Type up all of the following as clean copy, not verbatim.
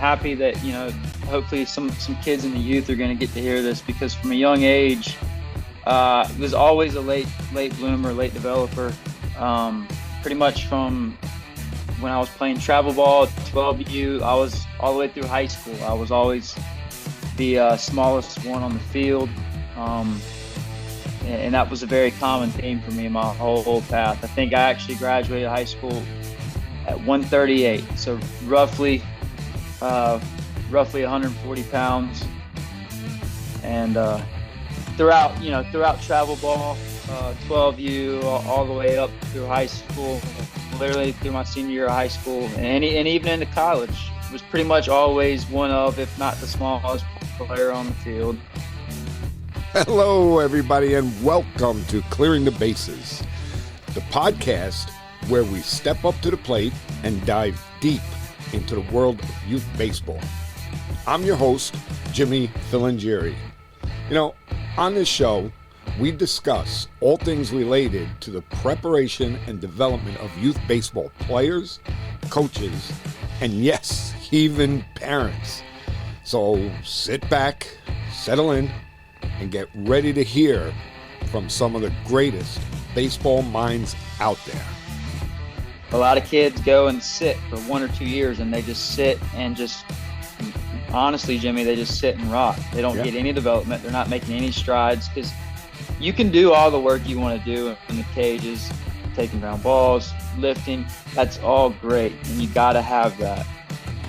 happy that, you know, hopefully some kids in the youth are going to get to hear this, because from a young age, was always a late bloomer, late developer. Pretty much from when I was playing travel ball, 12U, I was all the way through high school. I was always the smallest one on the field. And that was a very common theme for me in my whole path. I think I actually graduated high school at 138, so roughly 140 pounds. And throughout travel ball, 12U, all the way up through high school, literally through my senior year of high school, and even into college, was pretty much always one of, if not the smallest player on the field. Hello, everybody, and welcome to Clearing the Bases, the podcast where we step up to the plate and dive deep into the world of youth baseball. I'm your host, Jimmy Filangieri. You know, on this show, we discuss all things related to the preparation and development of youth baseball players, coaches, and yes, even parents. So sit back, settle in, and get ready to hear from some of the greatest baseball minds out there. A lot of kids go and sit for 1 or 2 years, and they just sit and honestly, Jimmy, they just sit and rot. They don't get any development. They're not making any strides, because you can do all the work you want to do in the cages, taking ground balls, lifting. That's all great, and you got to have that.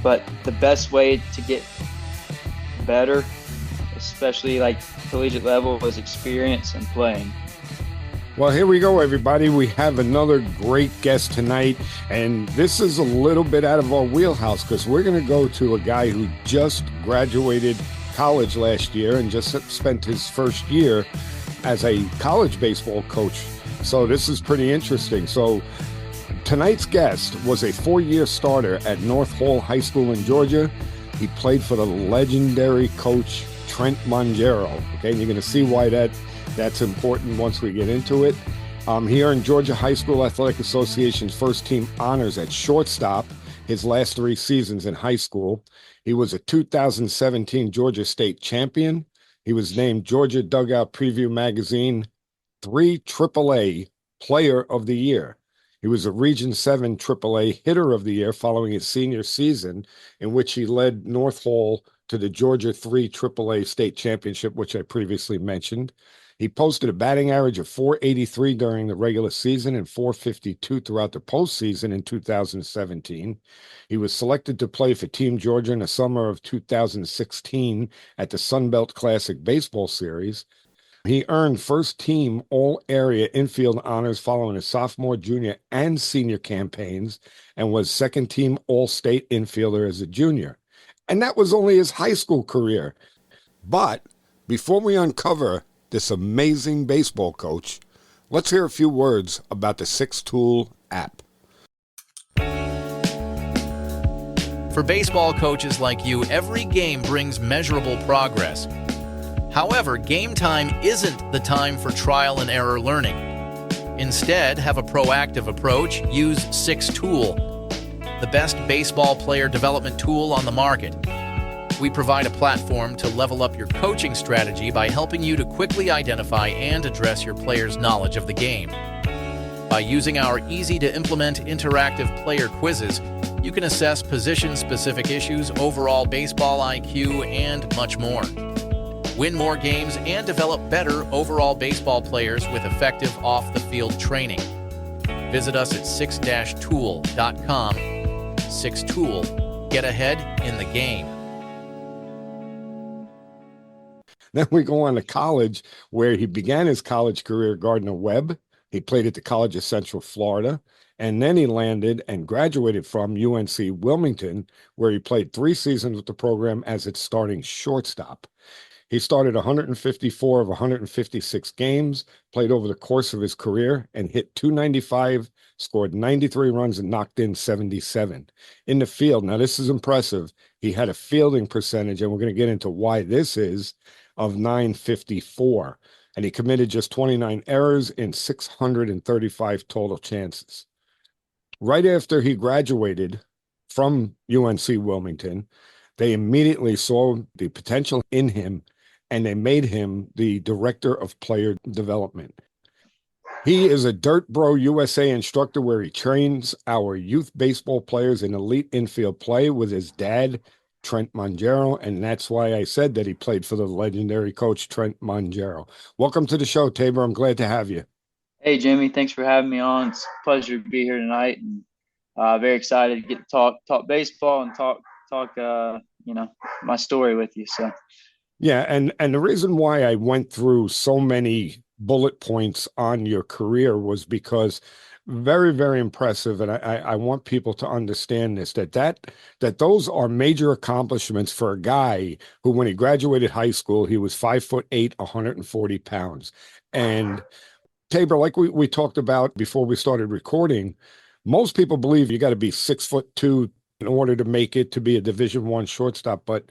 But the best way to get better, especially like collegiate level, is experience and playing. Well, here we go, everybody. We have another great guest tonight, and this is a little bit out of our wheelhouse because we're going to go to a guy who just graduated college last year and just spent his first year as a college baseball coach. So this is pretty interesting. So tonight's guest was a 4-year starter at North Hall High School in Georgia. He played for the legendary coach Trent Mongero. Okay, and you're going to see why that's important once we get into it. He earned Georgia High School Athletic Association's first team honors at shortstop his last 3 seasons in high school. He was a 2017 Georgia State champion. He was named Georgia Dugout Preview Magazine 3 AAA Player of the Year. He was a Region 7 AAA Hitter of the Year following his senior season, in which he led North Hall to the Georgia 3 AAA State Championship, which I previously mentioned. He posted a batting average of .483 during the regular season and .452 throughout the postseason in 2017. He was selected to play for Team Georgia in the summer of 2016 at the Sun Belt Classic Baseball Series. He earned first-team All-Area infield honors following his sophomore, junior, and senior campaigns, and was second-team All-State infielder as a junior. And that was only his high school career. But before we uncover this amazing baseball coach, let's hear a few words about the Six Tool app. For baseball coaches like you, every game brings measurable progress. However, game time isn't the time for trial and error learning. Instead, have a proactive approach. Use Six Tool, the best baseball player development tool on the market. We provide a platform to level up your coaching strategy by helping you to quickly identify and address your players' knowledge of the game. By using our easy-to-implement interactive player quizzes, you can assess position-specific issues, overall baseball IQ, and much more. Win more games and develop better overall baseball players with effective off-the-field training. Visit us at six-tool.com. Six Tool. Get ahead in the game. Then we go on to college, where he began his college career at Gardner-Webb. He played at the College of Central Florida, and then he landed and graduated from UNC Wilmington, where he played 3 seasons with the program as its starting shortstop. He started 154 of 156 games, played over the course of his career, and hit .295, scored 93 runs, and knocked in 77. In the field, now this is impressive, he had a fielding percentage, and we're going to get into why this is, of .954, and he committed just 29 errors in 635 total chances. Right after he graduated from UNC Wilmington, They immediately saw the potential in him, and they made him the director of player development. He is a Dirt Bro USA instructor where he trains our youth baseball players in elite infield play with his dad, Trent Mongero. And that's why I said that he played for the legendary coach, Trent Mongero. Welcome to the show, Tabor. I'm glad to have you. Hey, Jimmy, thanks for having me on. It's a pleasure to be here tonight, and very excited to get to talk baseball and talk my story with you. So Yeah, and the reason why I went through so many bullet points on your career was because very, very impressive. And I want people to understand this, that those are major accomplishments for a guy who, when he graduated high school, he was 5'8", 140 pounds. And Tabor, like we talked about before we started recording, most people believe you got to be 6'2" in order to make it to be a Division I shortstop, but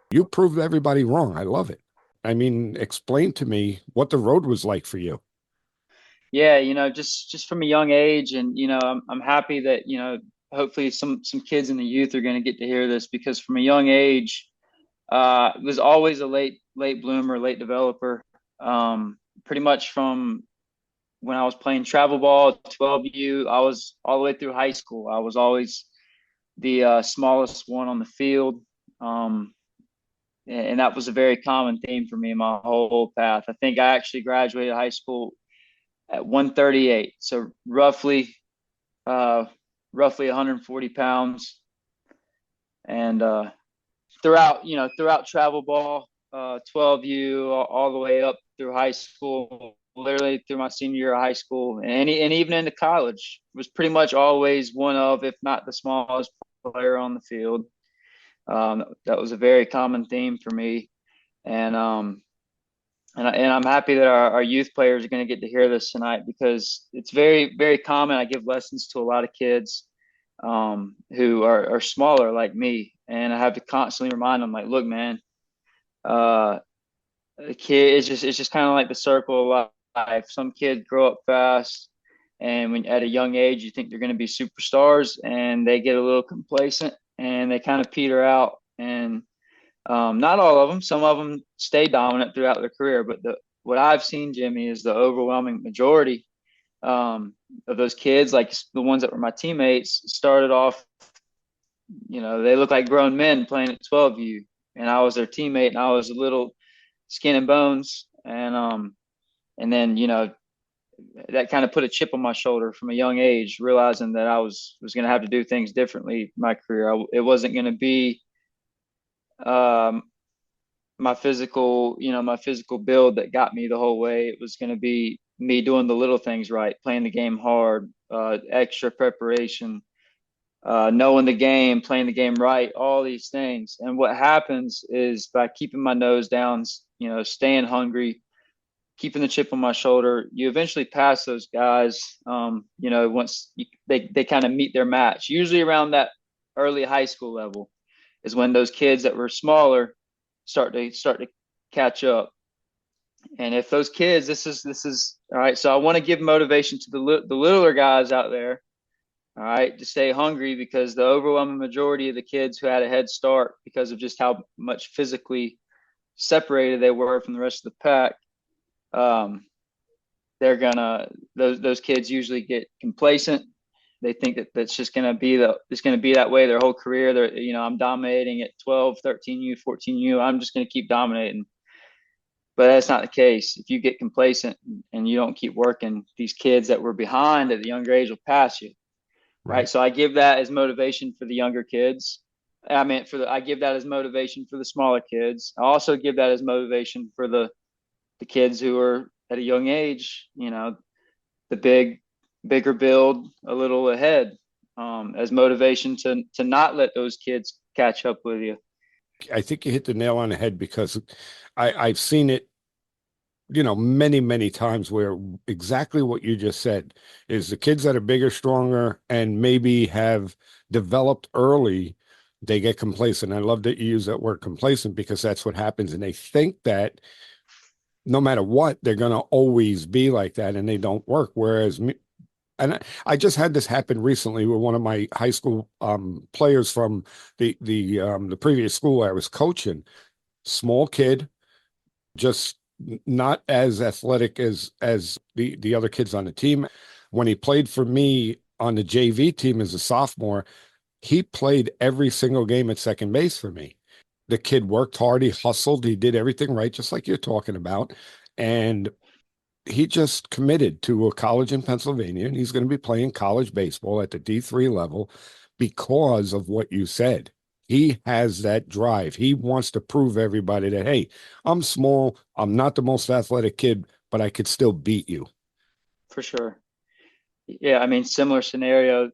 you proved everybody wrong. I love it. I mean, explain to me what the road was like for you. yeah, just from a young age, and I'm happy that hopefully some kids in the youth are going to get to hear this, because from a young age, was always a late bloomer, late developer. Pretty much from when I was playing travel ball, 12U, I was all the way through high school. I was always the smallest one on the field. And that was a very common theme for me in my whole path. I think I actually graduated high school at 138, so roughly 140 pounds. And throughout travel ball, 12U, all the way up through high school, literally through my senior year of high school, and even into college, was pretty much always one of, if not the smallest player on the field. That was a very common theme for me, and I'm happy that our youth players are going to get to hear this tonight, because it's very, very common. I give lessons to a lot of kids who are smaller like me, and I have to constantly remind them, like, look, man, a kid, it's just kind of like the circle of life. Some kids grow up fast, and when at a young age you think they're going to be superstars, and they get a little complacent and they kind of peter out. And not all of them, some of them stay dominant throughout their career, but what I've seen, Jimmy, is the overwhelming majority of those kids, like the ones that were my teammates, started off, they look like grown men playing at 12U, and I was their teammate, and I was a little skin and bones. And then, that kind of put a chip on my shoulder from a young age, realizing that I was going to have to do things differently in my career. It wasn't going to be my physical build that got me the whole way. It was going to be me doing the little things right, playing the game hard, extra preparation, knowing the game, playing the game right, all these things. And what happens is, by keeping my nose down, staying hungry, keeping the chip on my shoulder, you eventually pass those guys. Once they kind of meet their match, usually around that early high school level is when those kids that were smaller start to catch up. And if those kids, this is all right. So I want to give motivation to the littler guys out there, all right, to stay hungry, because the overwhelming majority of the kids who had a head start, because of just how much physically separated they were from the rest of the pack, those kids usually get complacent. They think that that's just going to be that way their whole career. I'm dominating at 12, 13U, 14U. I'm just going to keep dominating. But that's not the case. If you get complacent and you don't keep working, these kids that were behind at the younger age will pass you. Right. So I give that as motivation for the younger kids. I give that as motivation for the smaller kids. I also give that as motivation for the kids who are at a young age, the bigger build, a little ahead, as motivation to not let those kids catch up with you. I think you hit the nail on the head, because I've seen it, many, many times, where exactly what you just said is the kids that are bigger, stronger, and maybe have developed early, they get complacent. I love that you use that word complacent, because that's what happens. And they think that no matter what, they're going to always be like that, and they don't work. Whereas And I just had this happen recently with one of my high school players from the previous school I was coaching. Small kid, just not as athletic as the other kids on the team. When he played for me on the JV team as a sophomore, he played every single game at second base for me. The kid worked hard, he hustled, he did everything right, just like you're talking about. And he just committed to a college in Pennsylvania, and he's going to be playing college baseball at the D3 level because of what you said. He has that drive. He wants to prove everybody that, hey, I'm small, I'm not the most athletic kid, but I could still beat you. For sure. Yeah, I mean, similar scenario.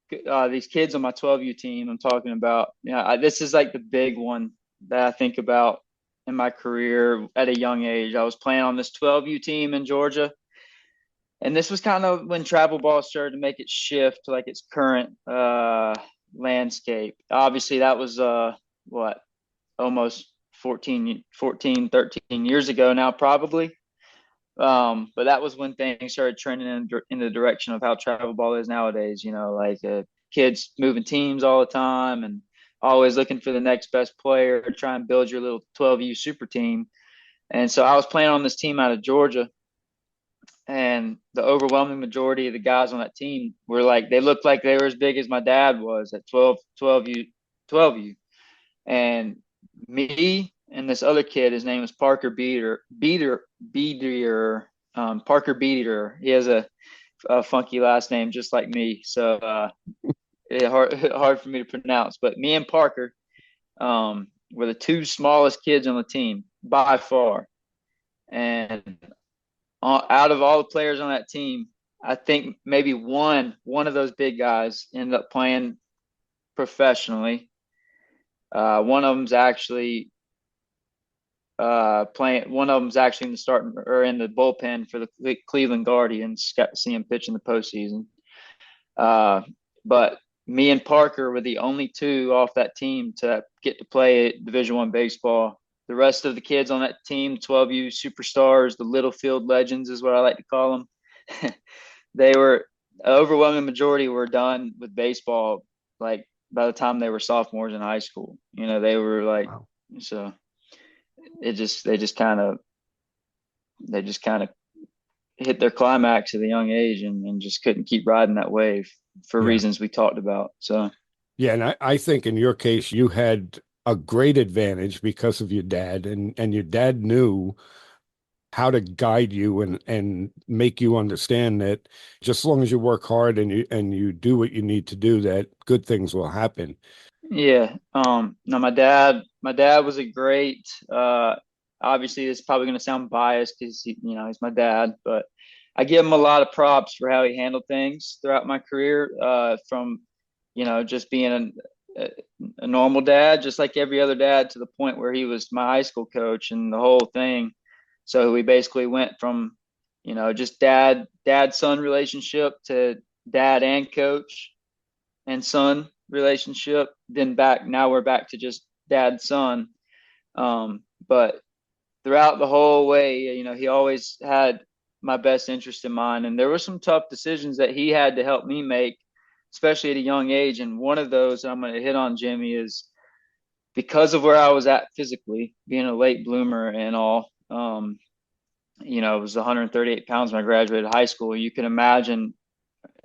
These kids on my 12U team I'm talking about, this is like the big one that I think about in my career at a young age. I was playing on this 12U team in Georgia, and this was kind of when travel ball started to make its shift to like its current landscape. Obviously, that was what, almost 13 years ago now, probably. But that was when things started trending in the direction of how travel ball is nowadays. Like kids moving teams all the time and always looking for the next best player, try and build your little 12U super team. And so I was playing on this team out of Georgia, and the overwhelming majority of the guys on that team were like, they looked like they were as big as my dad was at 12U. And me and this other kid, his name was Parker Beater, Parker Beater. He has a funky last name, just like me. So hard for me to pronounce. But me and Parker were the two smallest kids on the team by far. And out of all the players on that team, I think maybe one of those big guys ended up playing professionally. One of them's actually playing. One of them's actually in the starting or in the bullpen for the Cleveland Guardians. Got to see him pitch in the postseason. But me and Parker were the only two off that team to get to play Division I baseball. The rest of the kids on that team, 12U superstars, the Littlefield legends is what I like to call them. They were overwhelming majority were done with baseball like by the time they were sophomores in high school. They were like, wow. So they just kind of hit their climax at a young age and just couldn't keep riding that wave for reasons we talked about. So yeah, and I think in your case you had a great advantage because of your dad, and your dad knew how to guide you and make you understand that just as long as you work hard and you do what you need to do, that good things will happen. Yeah. No, my dad was a great, obviously it's probably going to sound biased because he's my dad, but I give him a lot of props for how he handled things throughout my career, from, just being a normal dad, just like every other dad, to the point where he was my high school coach and the whole thing. So we basically went from, just dad-son relationship to dad and coach and son relationship. Then now we're back to just dad-son. But throughout the whole way, he always had my best interest in mind. And there were some tough decisions that he had to help me make, especially at a young age. And one of those I'm going to hit on, Jimmy, is because of where I was at physically, being a late bloomer and all. I was 138 pounds when I graduated high school. You can imagine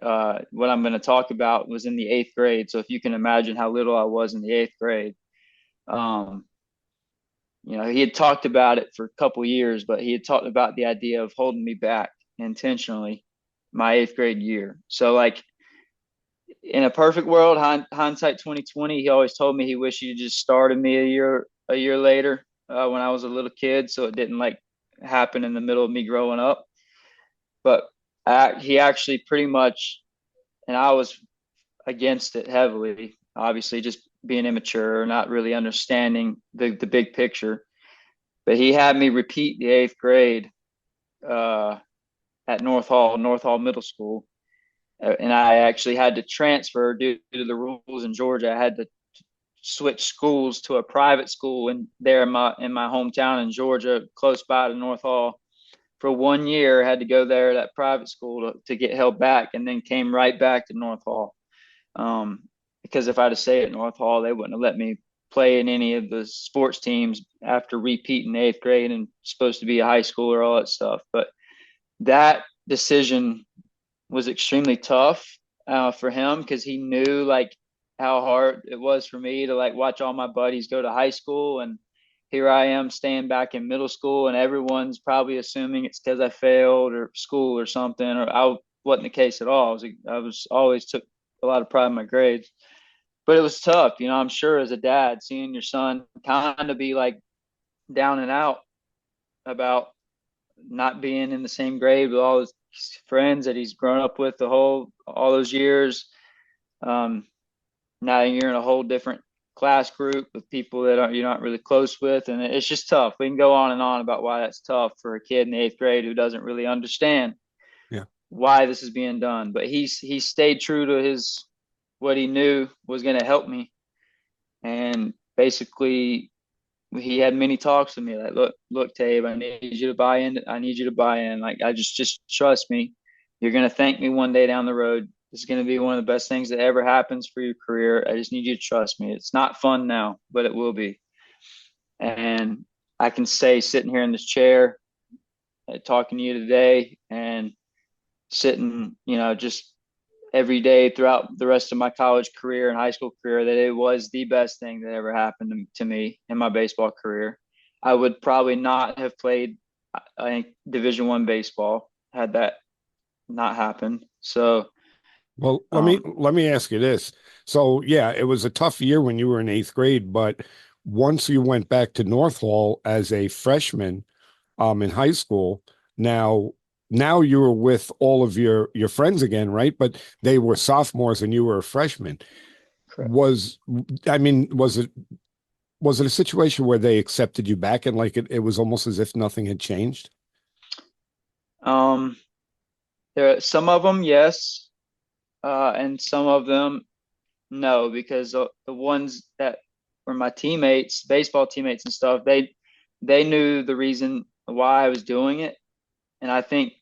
what I'm going to talk about was in the 8th grade. So if you can imagine how little I was in the 8th grade, he had talked about it for a couple of years, but he had talked about the idea of holding me back intentionally my 8th grade year. So like in a perfect world, hindsight 2020, he always told me he wished he just started me a year later when I was a little kid, so it didn't like happen in the middle of me growing up. But he actually pretty much, and I was against it heavily, obviously just being immature, not really understanding the big picture. But he had me repeat the 8th grade at North Hall Middle School. And I actually had to transfer due to the rules in Georgia. I had to switch schools to a private school in my hometown in Georgia, close by to North Hall, for 1 year, had to go there, that private school, to get held back, and then came right back to North Hall. Because if I had to stay at North Hall, they wouldn't have let me play in any of the sports teams after repeating 8th grade and supposed to be a high schooler, all that stuff. But that decision was extremely tough for him, because he knew like how hard it was for me to like watch all my buddies go to high school, and here I am staying back in middle school, and everyone's probably assuming it's because I failed or school or something, or I wasn't the case at all. I was always took a lot of pride in my grades, but it was tough. I'm sure as a dad, seeing your son kind of be like down and out about not being in the same grade with all his friends that he's grown up with all those years. Now you're in a whole different class group with people that you're not really close with, and it's just tough. We can go on and on about why that's tough for a kid in the 8th grade who doesn't really understand why this is being done. But he stayed true to what he knew was going to help me, and basically he had many talks with me like, look, Tabe, I need you to buy in. Like, I just trust me. You're going to thank me one day down the road. This is going to be one of the best things that ever happens for your career. I just need you to trust me. It's not fun now, but it will be. And I can say, sitting here in this chair, talking to you today, and sitting, just every day throughout the rest of my college career and high school career, that it was the best thing that ever happened to me in my baseball career. I would probably not have played, I think, Division I baseball had that not happened. So, well, let me ask you this. So, yeah, it was a tough year when you were in 8th grade, but once you went back to North Hall as a freshman, in high school, now you were with all of your friends again, right? But they were sophomores and you were a freshman. correct. Was it a situation where they accepted you back and like it was almost as if nothing had changed? There are some of them, yes, and some of them, no, because the ones that were my teammates, baseball teammates and stuff, they knew the reason why I was doing it, and I think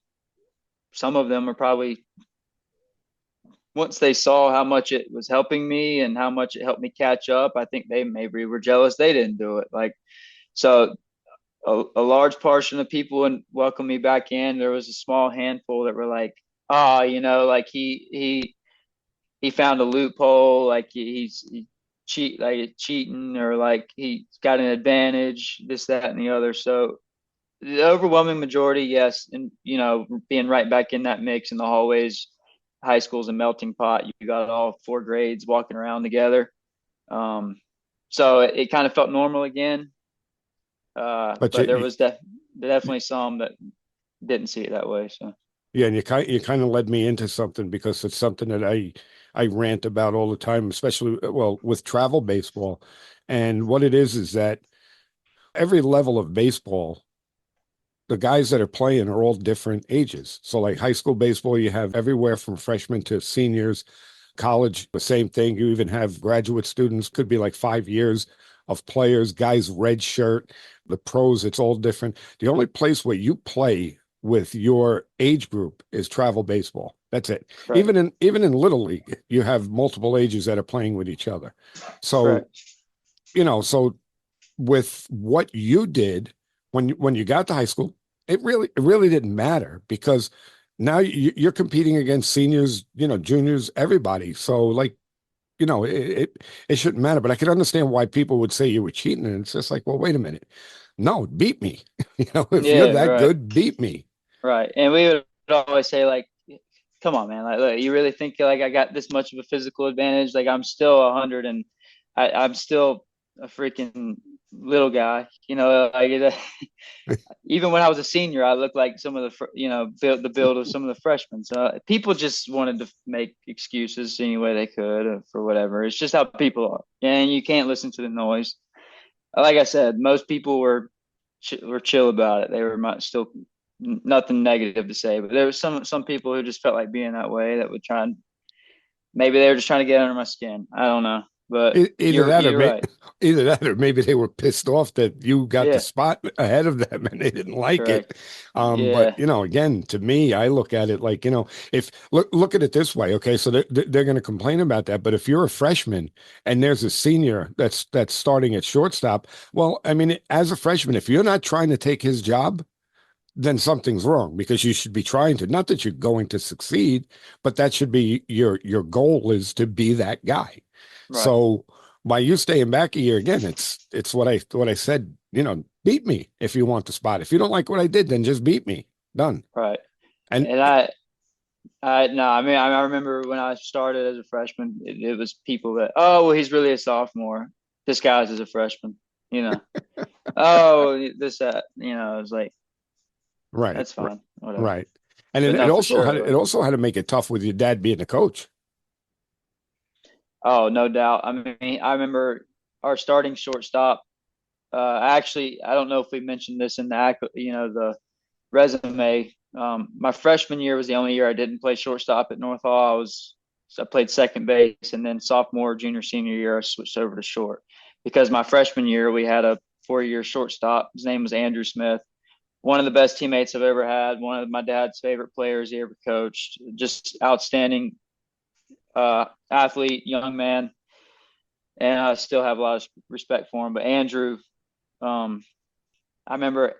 some of them were probably, once they saw how much it was helping me and how much it helped me catch up, I think they maybe were jealous they didn't do it. Like, so a large portion of people would welcome me back in. There was a small handful that were like, like he found a loophole, like he's cheating, or like he's got an advantage, this, that, and the other. So the overwhelming majority, yes, and being right back in that mix in the hallways. High school's a melting pot. You got all 4 grades walking around together. So it kind of felt normal again. But there was definitely some that didn't see it that way. So yeah, and you kind of led me into something, because it's something that I rant about all the time, especially with travel baseball. And what it is that every level of baseball, the guys that are playing are all different ages. So like high school baseball, you have everywhere from freshmen to seniors. College, the same thing. You even have graduate students, could be like 5 years of players, guys red shirt. The pros, it's all different. The only place where you play with your age group is travel baseball. That's it. Right. Even in Little League, you have multiple ages that are playing with each other. So, so with what you did when you got to high school, it really didn't matter, because now you're competing against seniors, juniors, everybody. So like, it shouldn't matter. But I could understand why people would say you were cheating, and it's just like, well, wait a minute, no, beat me. If you're that good, beat me. Right. And we would always say, like, come on, man, like, look, you really think like I got this much of a physical advantage? Like, I'm still 100, and I'm still a freaking little guy, like even when I was a senior, I looked like some of the build of some of the freshmen. So people just wanted to make excuses any way they could for whatever. It's just how people are, and you can't listen to the noise. Like I said, most people were chill about it. They were still nothing negative to say, but there was some people who just felt like being that way, that would try and maybe they were just trying to get under my skin. I don't know. But Either that or you're right. either that or maybe they were pissed off that you got the Yeah, spot ahead of them and they didn't like correct. it. But Yeah, again, to me, I look at it like, if look at it this way, okay, so they're going to complain about that, but if you're a freshman and there's a senior that's starting at shortstop, well, I mean, as a freshman, if you're not trying to take his job, then something's wrong because you should be trying to, not that you're going to succeed, but that should be your goal is to be that guy. right, So by you staying back a year again, it's what I said, beat me if you want the spot. If you don't like what I did, then just beat me. Done. right. And And no, I mean, I remember when I started as a freshman, it was people that, oh, well, he's really a sophomore, disguised as a freshman, you know. Oh, this, that, it was like, right, that's fine, whatever. right. And But it no, for also had sure, it like, also had to make it tough with your dad being the coach. oh, no doubt. I mean, I remember our starting shortstop. Actually, I don't know if we mentioned this in the resume. My freshman year was the only year I didn't play shortstop at North Hall. I played second base, and then sophomore, junior, senior year, I switched over to short because my freshman year we had a 4-year shortstop. His name was Andrew Smith. One of the best teammates I've ever had. One of my dad's favorite players he ever coached. Just outstanding athlete, young man, and I still have a lot of respect for him. But Andrew, um, I remember,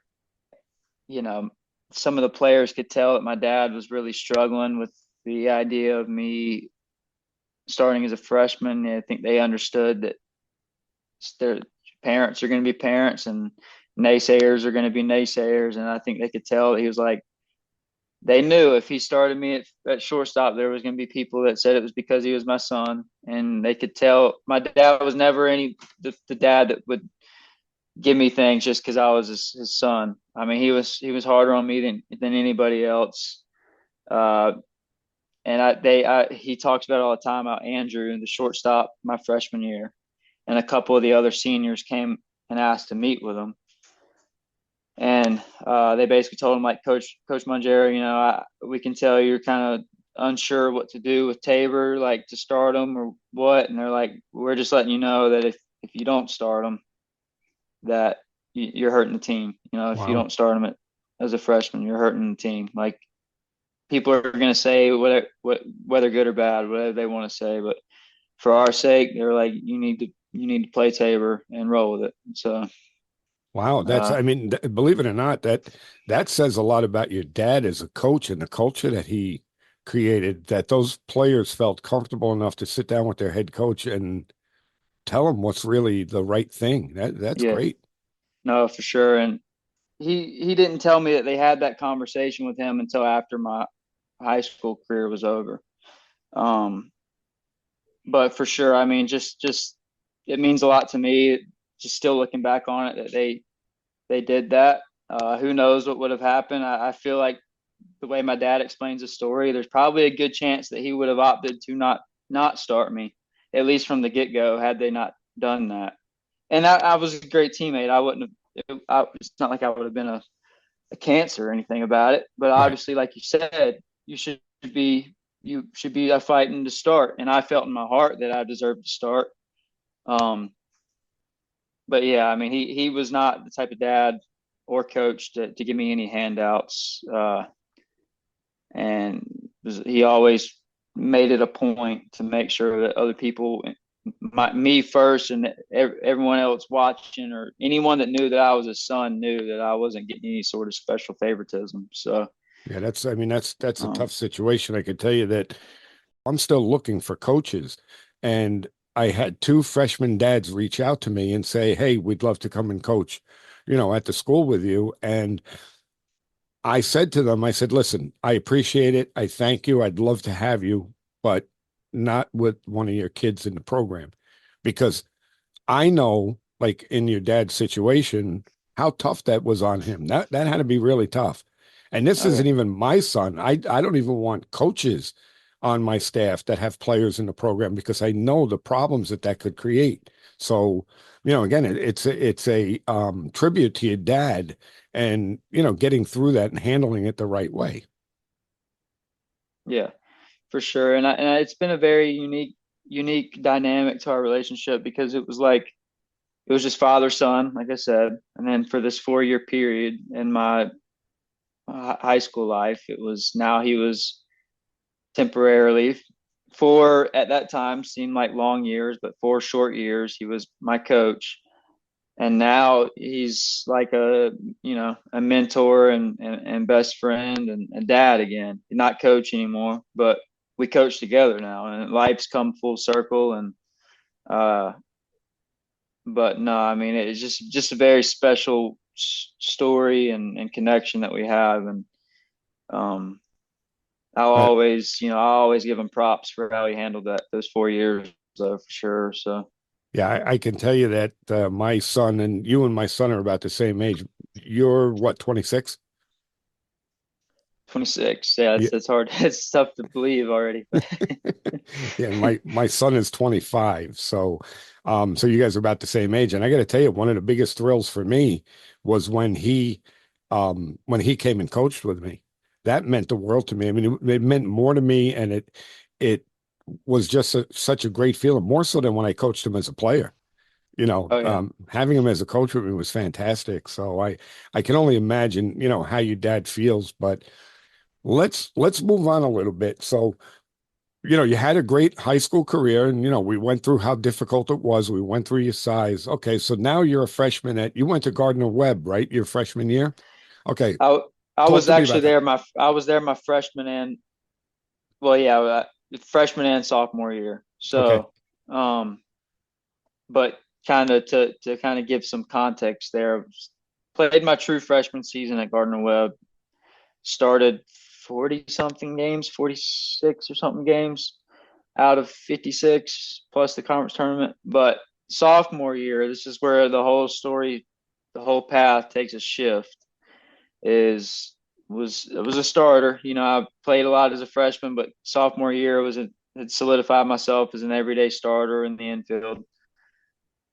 you know, some of the players could tell that my dad was really struggling with the idea of me starting as a freshman. I think they understood that their parents are going to be parents and naysayers are going to be naysayers. And I think they could tell that he was like, they knew if he started me at shortstop, there was going to be people that said it was because he was my son. And they could tell my dad was never the dad that would give me things just because I was his son. I mean, he was harder on me than anybody else. Uh, and he talks about it all the time about Andrew and the shortstop my freshman year, and a couple of the other seniors came and asked to meet with him, and they basically told him like Coach Mongero, we can tell you're kind of unsure what to do with Tabor, like to start him or what, and they're like, we're just letting you know that if you don't start him, that you're hurting the team. If you Wow. don't start him as a freshman, you're hurting the team. Like people are going to say whether good or bad, whatever they want to say, but for our sake, they're like, you need to play Tabor and roll with it. So, Wow, uh, I mean, believe it or not, that says a lot about your dad as a coach and the culture that he created, that those players felt comfortable enough to sit down with their head coach and tell them what's really the right thing. That's yeah, great. no, for sure. And he didn't tell me that they had that conversation with him until after my high school career was over. Um, but for sure, I mean, just it means a lot to me. Just still looking back on it, that they did that. Who knows what would have happened? I feel like the way my dad explains the story, there's probably a good chance that he would have opted to not start me, at least from the get go, had they not done that. And I was a great teammate. I wouldn't have. It's not like I would have been a cancer or anything about it. But Right. obviously, like you said, be you should be fighting to start. And I felt in my heart that I deserved to start. Um, but yeah, I mean, he was not the type of dad or coach to give me any handouts. And he always made it a point to make sure that other people, me first, and everyone else watching or anyone that knew that I was his son knew that I wasn't getting any sort of special favoritism. So, Yeah, I mean, that's a um, tough situation. I could tell you that I'm still looking for coaches. And I had two freshman dads reach out to me and say, "Hey, we'd love to come and coach, at the school with you." And I said to them, I said, "Listen, I appreciate it. I thank you. I'd love to have you, but not with one of your kids in the program because I know, like in your dad's situation, how tough that was on him. That had to be really tough. And this oh isn't yeah, even my son. I don't even want coaches on my staff that have players in the program because I know the problems that could create. So, again, it's a tribute to your dad and, getting through that and handling it the right way. yeah, for sure. And it's been a very unique unique dynamic to our relationship because it was just father son, like I said, and then for this 4 year period in my high school life, it was now he was temporarily for at that time seemed like long years, but 4 short years he was my coach, and now he's like a mentor and best friend and dad again. Not coach anymore, but we coach together now, and life's come full circle. And uh, but no, I mean it's just a very special story and connection that we have, and um, Uh, I always give him props for how he handled those 4 years, for sure. So yeah, I can tell you that my son and you and my son are about the same age. You're what, 26? 26, yeah, Yeah. it's hard, it's tough to believe already, but Yeah, my son is 25. So you guys are about the same age. And I got to tell you, one of the biggest thrills for me was when he came and coached with me. That meant the world to me. I mean, it meant more to me, and it was just such a great feeling, more so than when I coached him as a player. oh yeah. Having him as a coach with me was fantastic. So I can only imagine, how your dad feels. But let's move on a little bit. So, you had a great high school career, and we went through how difficult it was. We went through your size. Okay, so now you're a freshman you went to Gardner Webb, right? Your freshman year. Okay, I I talk was to me actually about that. there I was there my freshman and well, yeah, freshman and sophomore year. Okay, So, but kind of to kind of give some context there, played my true freshman season at Gardner Webb. Started 40 something games, 46 or something games out of 56 plus the conference tournament. But sophomore year, this is where the whole story, the whole path takes a shift. Is was it was a starter. I played a lot as a freshman, but sophomore year had solidified myself as an everyday starter in the infield.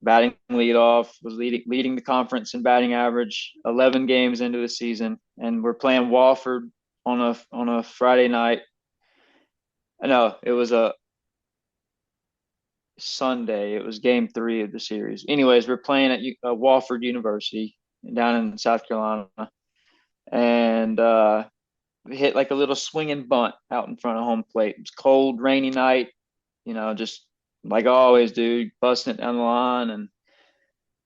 Batting leadoff, was leading the conference in batting average 11 games into the season, and we're playing Wofford on a Friday night. No, it was a Sunday. It was game 3 of the series. Anyways, we're playing at Wofford University down in South Carolina, and hit like a little swinging bunt out in front of home plate. It was cold, rainy night, just like I always do, busting it down the line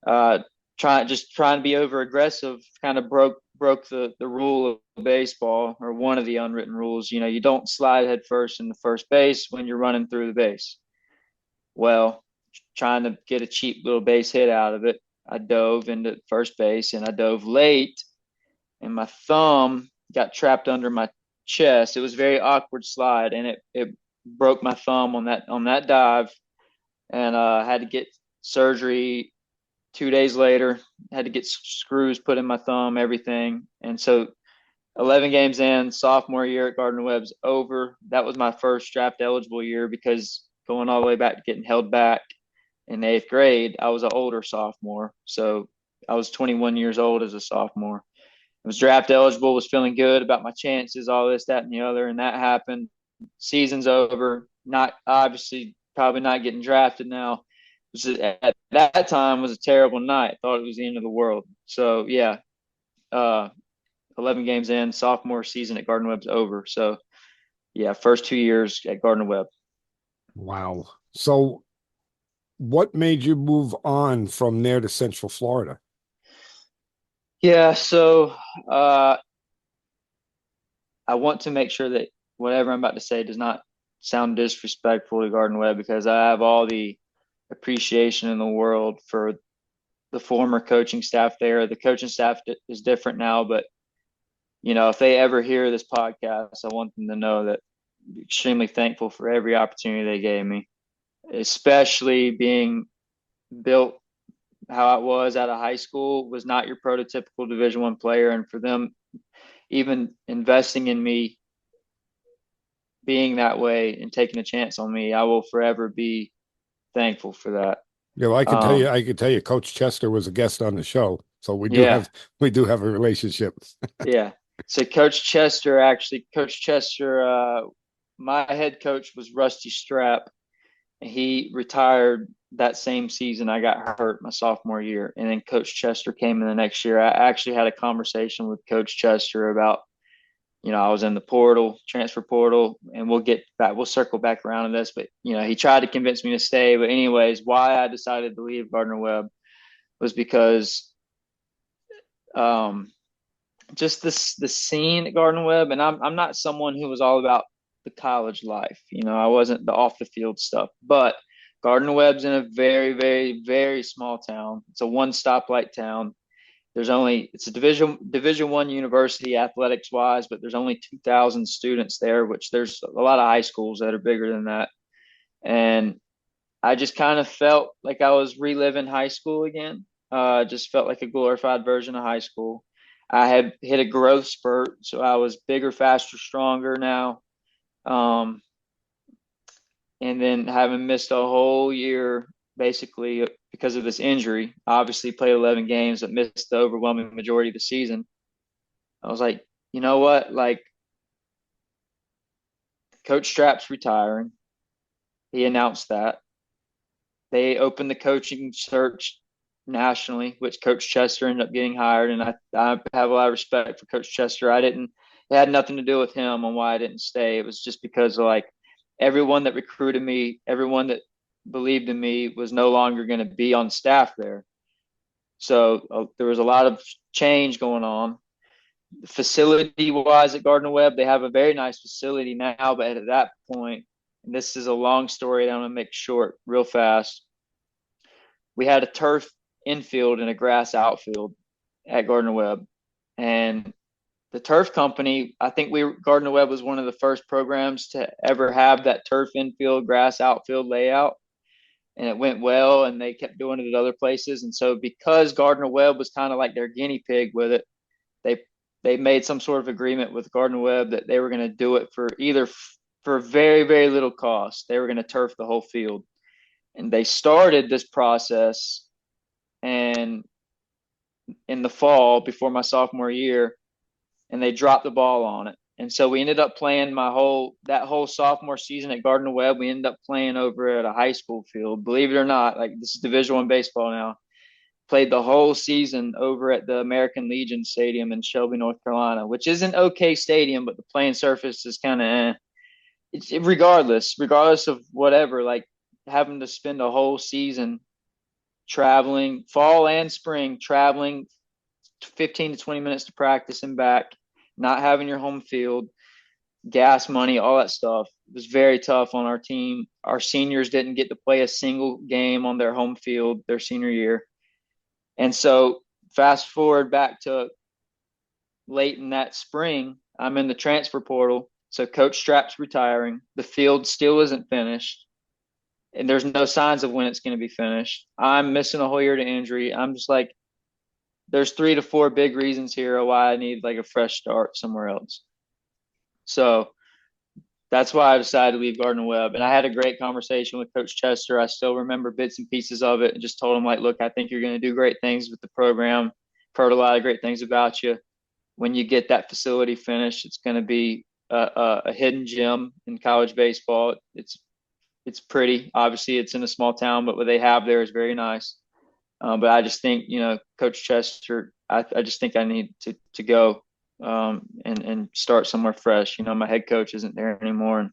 and trying to be over aggressive. Kind of broke the rule of baseball, or one of the unwritten rules. You don't slide head first in the first base when you're running through the base. Well, trying to get a cheap little base hit out of it, I dove into first base, and I dove late, and my thumb got trapped under my chest. It was a very awkward slide, and it broke my thumb on that dive, and had to get surgery 2 days later. Had to get screws put in my thumb, everything. And so 11 games in, sophomore year at Gardner Webb's over. That was my first draft eligible year because going all the way back to getting held back in the 8th grade, I was an older sophomore. So I was 21 years old as a sophomore. I was draft eligible, was feeling good about my chances, all this, that, and the other. And that happened. Season's over. Not obviously, probably not getting drafted now. At that time was a terrible night. Thought it was the end of the world. So yeah, 11 games in, sophomore season at Gardner Webb's over. So yeah, first 2 years at Gardner Webb. wow. So what made you move on from there to Central Florida? Yeah, so uh, I want to make sure that whatever I'm about to say does not sound disrespectful to Gardner Webb, because I have all the appreciation in the world for the former coaching staff there. The coaching staff is different now, but if they ever hear this podcast, I want them to know that I'm extremely thankful for every opportunity they gave me, especially being built how I was out of high school. Was not your prototypical Division I player, and for them even investing in me being that way and taking a chance on me, I will forever be thankful for that. Yeah, well, Um, I can tell you, Coach Chester was a guest on the show, so yeah, we do have a relationship. yeah. So Coach Chester, my head coach was Rusty Strapp, He retired that same season. I got hurt my sophomore year, and then Coach Chester came in the next year. I actually had a conversation with Coach Chester about, I was in the portal, transfer portal, and we'll get back. We'll circle back around to this, but he tried to convince me to stay. But anyways, why I decided to leave Gardner Webb was because just the scene at Gardner Webb, and I'm not someone who was all about the college life. I wasn't the off the field stuff, but Gardner Webb's in a very, very, very small town. It's a one stoplight town. It's a division one university athletics wise, but there's only 2,000 students there, which there's a lot of high schools that are bigger than that. And I just kind of felt like I was reliving high school again. Just felt like a glorified version of high school. I had hit a growth spurt, so I was bigger, faster, stronger now. And then having missed a whole year basically because of this injury, obviously played 11 games but missed the overwhelming majority of the season. I was like, you know what? Like, Coach Strapp's retiring. He announced that. They opened the coaching search nationally, which Coach Chester ended up getting hired. And I have a lot of respect for Coach Chester. It had nothing to do with him on why I didn't stay. It was just because of, like, everyone that recruited me, everyone that believed in me was no longer going to be on staff there. So there was a lot of change going on. Facility wise at Gardner Webb, they have a very nice facility now, but at that point, and this is a long story that I'm going to make short real fast, we had a turf infield and a grass outfield at Gardner Webb. And the turf company, I think Gardner Webb was one of the first programs to ever have that turf infield, grass outfield layout. And it went well, and they kept doing it at other places. And so because Gardner Webb was kind of like their guinea pig with it, they made some sort of agreement with Gardner Webb that they were going to do it for very, very little cost. They were going to turf the whole field. And they started this process and in the fall before my sophomore year, and they dropped the ball on it. And so we ended up playing that whole sophomore season at Gardner Webb. We ended up playing over at a high school field. Believe it or not, like, this is Division I baseball now. Played the whole season over at the American Legion Stadium in Shelby, North Carolina, which is an okay stadium, but the playing surface is kind of regardless of whatever, like, having to spend a whole season traveling, fall and spring, traveling 15 to 20 minutes to practice and back, not having your home field, gas money, all that stuff. It was very tough on our team. Our seniors didn't get to play a single game on their home field their senior year. And so fast forward back to late in that spring, I'm in the transfer portal. So Coach Strapp's retiring. The field still isn't finished. And there's no signs of when it's going to be finished. I'm missing a whole year to injury. I'm just like, there's 3 to 4 big reasons here why I need, like, a fresh start somewhere else. So that's why I decided to leave Gardner Webb. And I had a great conversation with Coach Chester. I still remember bits and pieces of it, and just told him, like, look, I think you're going to do great things with the program. I've heard a lot of great things about you. When you get that facility finished, it's going to be a hidden gem in college baseball. It's pretty. Obviously, it's in a small town, but what they have there is very nice. But I just think, Coach Chester, I just think I need to go and start somewhere fresh. My head coach isn't there anymore, and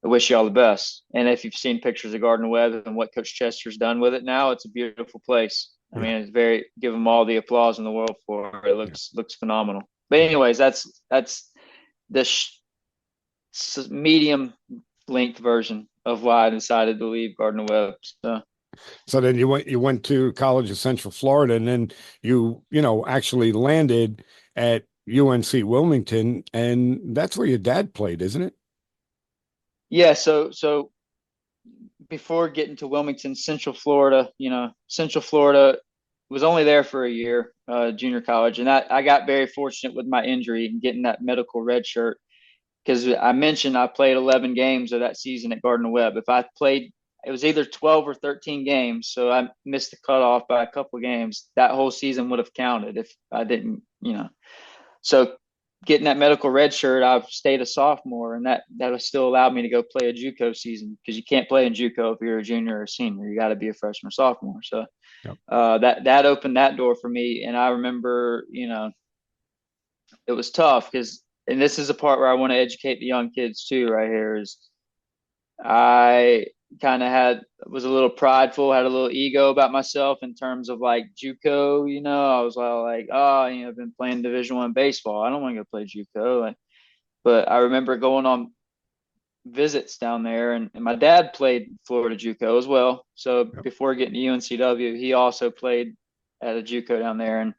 I wish you all the best. And if you've seen pictures of Gardner Webb and what Coach Chester's done with it now, it's a beautiful place. I mean, it's give them all the applause in the world for it. It looks phenomenal. But anyways, that's the medium length version of why I decided to leave Gardner Webb. So then you went to College of Central Florida, and then you actually landed at UNC Wilmington, and that's where your dad played, isn't it? Yeah. So before getting to Wilmington, Central Florida was only there for a year, junior college. And I got very fortunate with my injury and getting that medical red shirt, because I mentioned I played 11 games of that season at Gardner Webb. If I played, it was either 12 or 13 games. So I missed the cutoff by a couple of games. That whole season would have counted if I didn't, So getting that medical red shirt, I've stayed a sophomore, and that still allowed me to go play a JUCO season, because you can't play in JUCO if you're a junior or a senior. You got to be a freshman or sophomore. So Yep. that opened that door for me. And I remember, it was tough because, and this is a part where I want to educate the young kids too, right here, is I kind of was a little prideful, had a little ego about myself in terms of like JUCO. I was all like, oh, I've been playing Division I baseball. I don't want to go play JUCO. But I remember going on visits down there, and my dad played Florida JUCO as well. So Yep. before getting to UNCW, he also played at a JUCO down there. And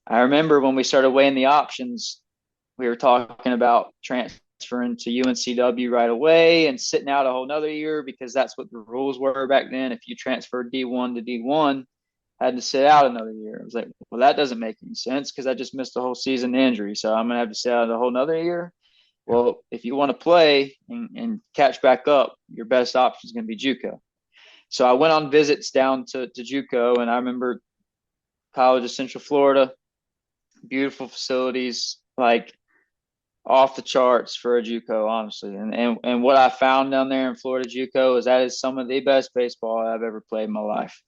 I remember when we started weighing the options, we were talking about transferring to UNCW right away and sitting out a whole nother year, because that's what the rules were back then. If you transferred D1 to D1, had to sit out another year. I was like, well, that doesn't make any sense, because I just missed the whole season injury. So I'm going to have to sit out a whole nother year. Well, if you want to play and catch back up, your best option is going to be JUCO. So I went on visits down to JUCO, and I remember College of Central Florida, beautiful facilities, like off the charts for a JUCO, honestly. And what I found down there in Florida JUCO is that is some of the best baseball I've ever played in my life.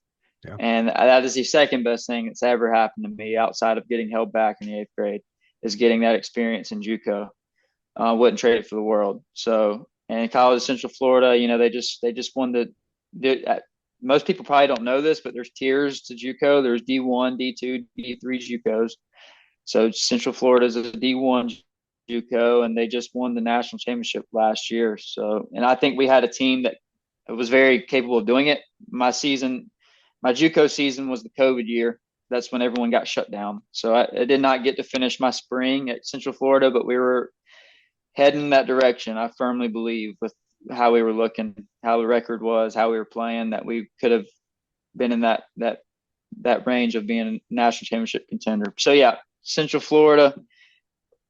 Yeah. And that is the second best thing that's ever happened to me outside of getting held back in the 8th grade, is getting that experience in JUCO. Wouldn't trade it for the world. So, and College of Central Florida, they just won most people probably don't know this, but there's tiers to JUCO. There's D1, D2, D3 JUCOs. So Central Florida is a D1 JUCO, and they just won the national championship last year. So, and I think we had a team that was very capable of doing it. My JUCO season was the COVID year. That's when everyone got shut down. So I did not get to finish my spring at Central Florida, but we were heading in that direction. I firmly believe, with how we were looking, how the record was, how we were playing, that we could have been in that range of being a national championship contender. So yeah, Central Florida,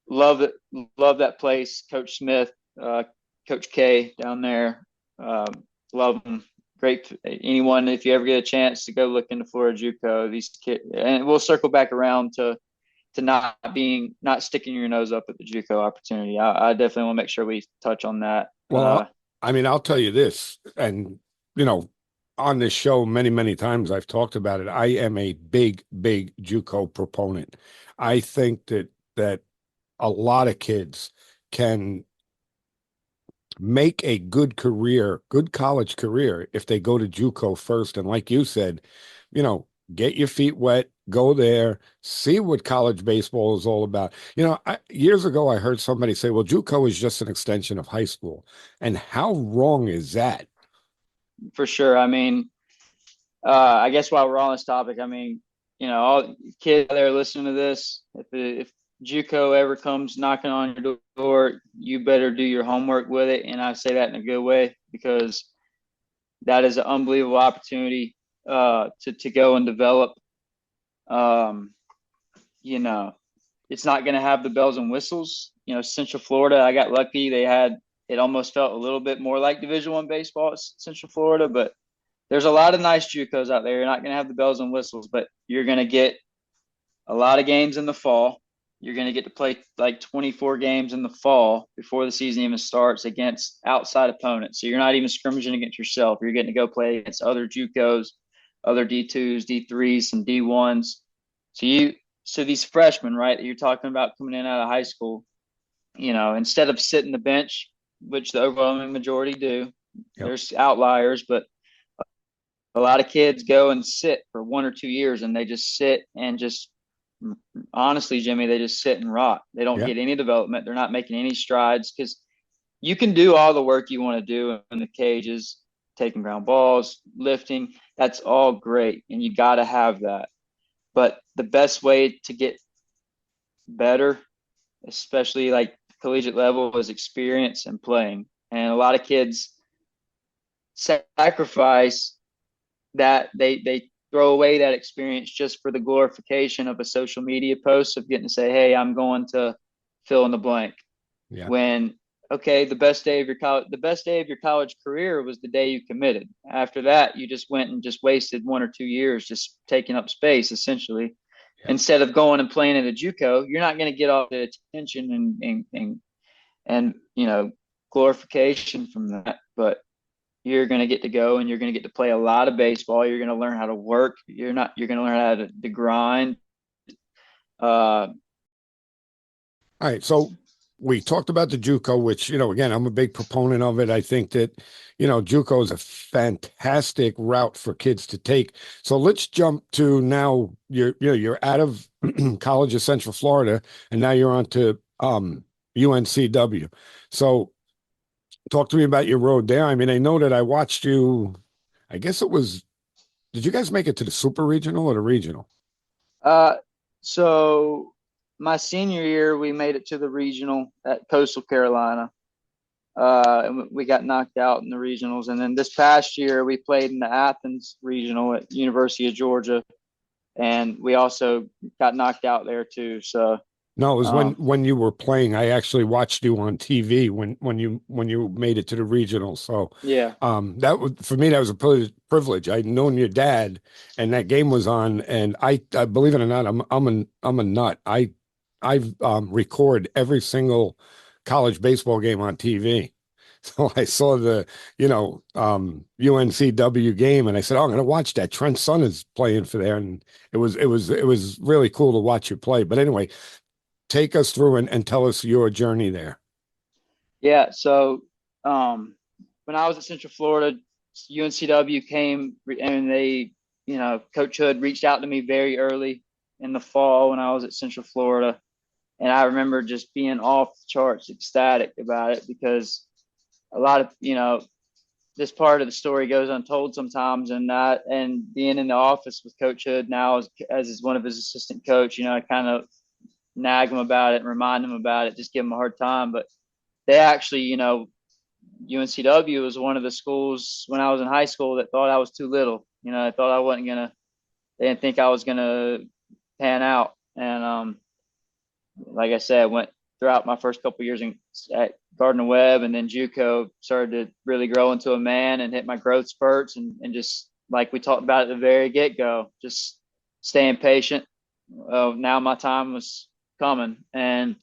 love it, love that place. Coach Smith, Coach K down there, love them. Great. Anyone, if you ever get a chance to go look into Florida JUCO, these kids, and we'll circle back around to not sticking your nose up at the JUCO opportunity. I definitely want to make sure we touch on that. Well, I'll tell you this, and on this show many, many times I've talked about it. I am a big, big JUCO proponent. I think that a lot of kids can make a good college career, if they go to JUCO first. And like you said, get your feet wet, go there, see what college baseball is all about. Years ago, I heard somebody say, well, JUCO is just an extension of high school. And how wrong is that? For sure. I mean, I guess while we're on this topic, I mean, all kids out there listening to this, if JUCO ever comes knocking on your door, you better do your homework with it. And I say that in a good way, because that is an unbelievable opportunity to go and develop. It's not going to have the bells and whistles. Central Florida, I got lucky. It almost felt a little bit more like Division I baseball at Central Florida, but there's a lot of nice JUCOs out there. You're not going to have the bells and whistles, but you're going to get a lot of games in the fall. You're going to get to play like 24 games in the fall before the season even starts against outside opponents. So you're not even scrimmaging against yourself. You're getting to go play against other JUCOs, other D2s, D3s, some D1s. So these freshmen, right, that you're talking about coming in out of high school, instead of sitting the bench, which the overwhelming majority do, Yep. There's outliers, but a lot of kids go and sit for 1 or 2 years, and they just sit and just, honestly, Jimmy, they just sit and rot. They don't get any development. They're not making any strides, because you can do all the work you want to do in the cages, taking ground balls, lifting. That's all great, and you got to have that. But the best way to get better, especially like collegiate level, is experience and playing. And a lot of kids sacrifice that. They throw away that experience just for the glorification of a social media post of getting to say, hey, I'm going to fill in the blank. Yeah. When, okay, the best day of your college career was the day you committed. After that, you just went and just wasted 1 or 2 years just taking up space, essentially. instead of going and playing at a JUCO, you're not going to get all the attention and glorification from that, but you're going to get to go and you're going to get to play a lot of baseball. You're going to learn how to work. You're going to learn how to grind. All right. So we talked about the JUCO, which, again, I'm a big proponent of it. I think that, JUCO is a fantastic route for kids to take. So let's jump to now you're out of College of Central Florida and now you're on to UNCW. So talk to me about your road there. I mean, I know that I watched you, I guess did you guys make it to the super regional or the regional? So my senior year, we made it to the regional at Coastal Carolina. And we got knocked out in the regionals. And then this past year, we played in the Athens regional at University of Georgia. And we also got knocked out there too. So no, it was when you were playing. I actually watched you on TV when you made it to the regional. So yeah, that was, for me, that was a privilege. I'd known your dad, and that game was on. And I believe it or not, I'm a nut. I record every single college baseball game on TV. So I saw the UNCW game, and I said, "Oh, I'm going to watch that. Trent's son is playing for there," and it was really cool to watch you play. But anyway, take us through and tell us your journey there. Yeah. So when I was at Central Florida, UNCW came and they, Coach Hood reached out to me very early in the fall when I was at Central Florida. And I remember just being off the charts ecstatic about it because a lot of, this part of the story goes untold sometimes. And being in the office with Coach Hood now as one of his assistant coach, I kind of nag him about it and remind him about it, just give him a hard time. But they actually, UNCW was one of the schools when I was in high school that thought I was too little. I thought I wasn't they didn't think I was going to pan out. And like I said, I went throughout my first couple of years at Gardner Webb, and then JUCO started to really grow into a man and hit my growth spurts and just like we talked about at the very get-go, just staying patient. Now my time was coming. And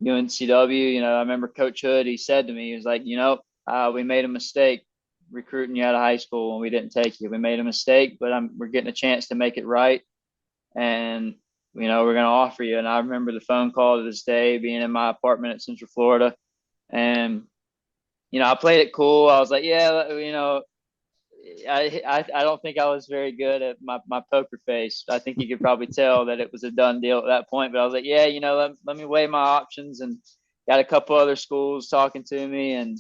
UNCW, I remember Coach Hood, he said to me, he was like, we made a mistake recruiting you out of high school and we didn't take you. We made a mistake, but we're getting a chance to make it right. And, we're going to offer you. And I remember the phone call to this day being in my apartment at Central Florida. And, I played it cool. I was like, yeah, I don't think I was very good at my poker face. I think you could probably tell that it was a done deal at that point. But I was like, yeah, let me weigh my options, and got a couple other schools talking to me, and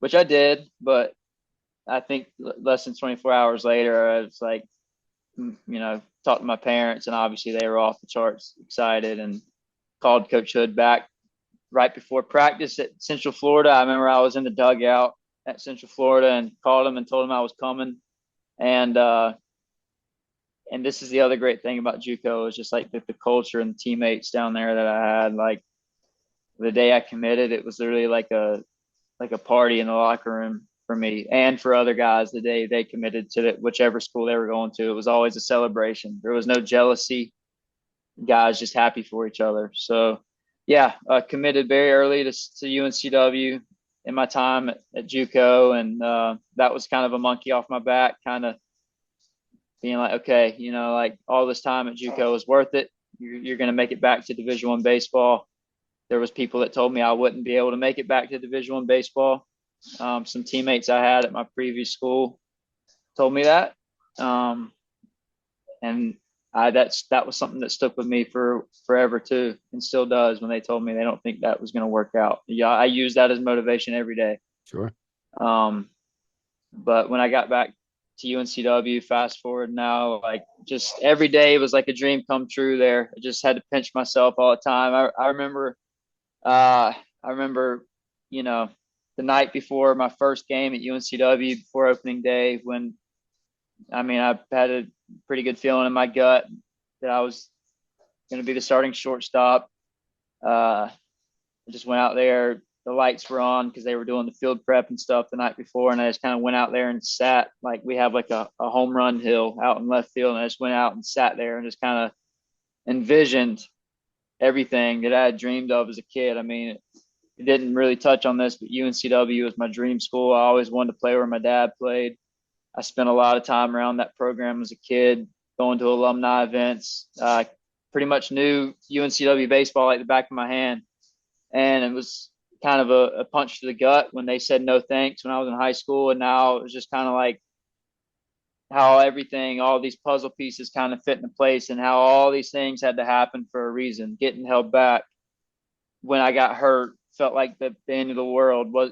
which I did. But I think less than 24 hours later, I was like, talked to my parents, and obviously they were off the charts excited, and called Coach Hood back right before practice at Central Florida. I remember I was in the dugout at Central Florida and called him and told him I was coming. And this is the other great thing about JUCO is just like the culture and the teammates down there that I had. Like the day I committed, it was literally like a party in the locker room for me and for other guys. The day they committed to whichever school they were going to, it was always a celebration. There was no jealousy. Guys just happy for each other. So yeah, committed very early to UNCW in my time at JUCO, and that was kind of a monkey off my back, kind of being like, okay, like all this time at JUCO is worth it. You're going to make it back to Division I baseball. There was people that told me I wouldn't be able to make it back to Division I baseball. Some teammates I had at my previous school told me that, and that was something that stuck with me for forever too, and still does. When they told me they don't think that was going to work out, yeah, I use that as motivation every day. Sure. But when I got back to UNCW, fast forward now, like just every day was like a dream come true there. I just had to pinch myself all the time. I remember, the night before my first game at UNCW before opening day, when I had a pretty good feeling in my gut that I was going to be the starting shortstop. I just went out there. The lights were on because they were doing the field prep and stuff the night before. And I just kind of went out there and sat, like we have like a home run hill out in left field. And I just went out and sat there and just kind of envisioned everything that I had dreamed of as a kid. I mean, it didn't really touch on this, but UNCW was my dream school. I always wanted to play where my dad played. I spent a lot of time around that program as a kid, going to alumni events. Pretty much knew UNCW baseball like the back of my hand. And it was kind of a punch to the gut when they said no thanks when I was in high school. And now it was just kind of like how everything, all these puzzle pieces kind of fit into place, and how all these things had to happen for a reason. Getting held back when I got hurt felt like the end of the world. Was,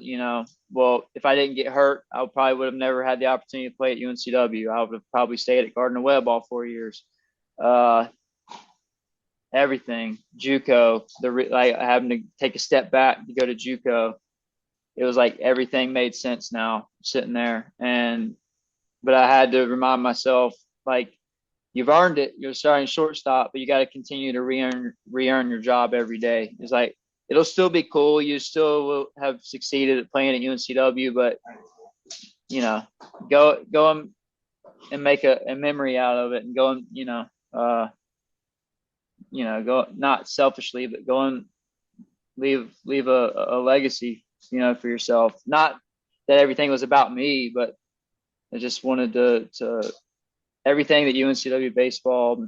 well, if I didn't get hurt, I probably would have never had the opportunity to play at UNCW. I would have probably stayed at Gardner Webb all 4 years. Everything, JUCO, like having to take a step back to go to JUCO, it was like everything made sense now sitting there. But I had to remind myself, like, you've earned it. You're starting shortstop, but you got to continue to re-earn your job every day. It's like, it'll still be cool. You still will have succeeded at playing at UNCW, but go and make a memory out of it, and go and go, not selfishly, but go and leave a legacy, for yourself. Not that everything was about me, but I just wanted to everything that UNCW baseball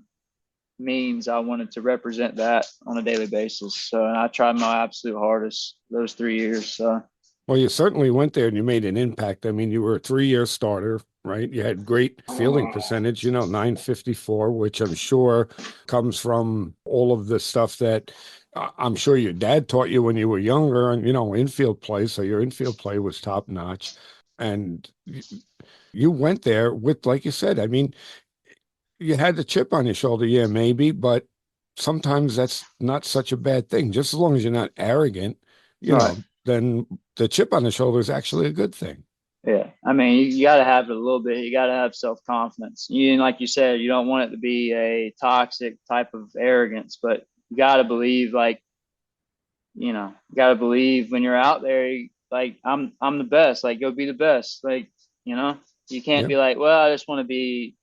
means, I wanted to represent that on a daily basis. So, and I tried my absolute hardest those 3 years. So. Well, you certainly went there and you made an impact. I mean, you were a 3-year starter, right? You had great fielding percentage, 954, which I'm sure comes from all of the stuff that I'm sure your dad taught you when you were younger, and, infield play. So your infield play was top notch. And you went there with, like you said, I mean, you had the chip on your shoulder, yeah, maybe, but sometimes that's not such a bad thing. Just as long as you're not arrogant, then the chip on the shoulder is actually a good thing. Yeah. I mean, you got to have it a little bit. You got to have self-confidence. Like you said, you don't want it to be a toxic type of arrogance, but you got to believe, you got to believe when you're out there, like, I'm the best, like, go be the best. Like, you can't be like, well, I just want to be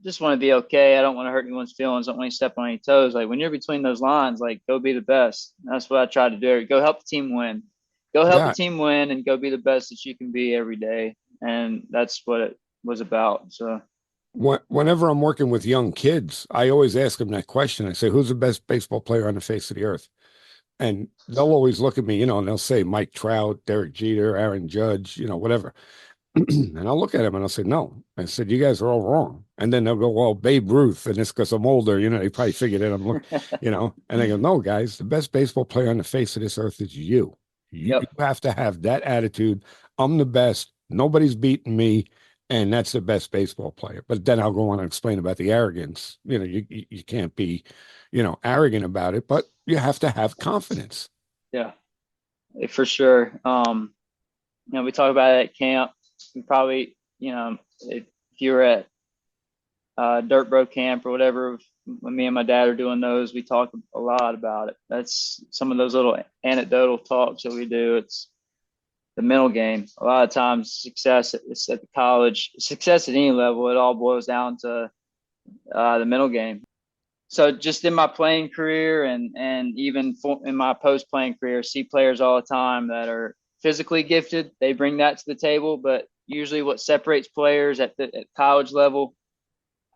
okay. I don't want to hurt anyone's feelings. I don't want to step on any toes. Like, when you're between those lines, like, go be the best. That's what I try to do. Go help the team win. Go help the team win, and go be the best that you can be every day. And that's what it was about. So whenever I'm working with young kids, I always ask them that question. I say, who's the best baseball player on the face of the earth? And they'll always look at me, and they'll say Mike Trout, Derek Jeter, Aaron Judge, whatever. And I'll look at him and I'll say, no. I said, you guys are all wrong. And then they'll go, well, Babe Ruth. And it's because I'm older, they probably figured it. And they go, no, guys, the best baseball player on the face of this earth is you. You have to have that attitude. I'm the best. Nobody's beating me. And that's the best baseball player. But then I'll go on and explain about the arrogance. You can't be, arrogant about it, but you have to have confidence. Yeah, for sure. We talk about it at camp. You probably, if you were at Dirt Bro camp or whatever, when me and my dad are doing those, we talk a lot about it. That's some of those little anecdotal talks that we do. It's the mental game. A lot of times success at the college, success at any level, it all boils down to the mental game. So just in my playing career and even in my post-playing career, see players all the time that are physically gifted. They bring that to the table, but usually what separates players at college level,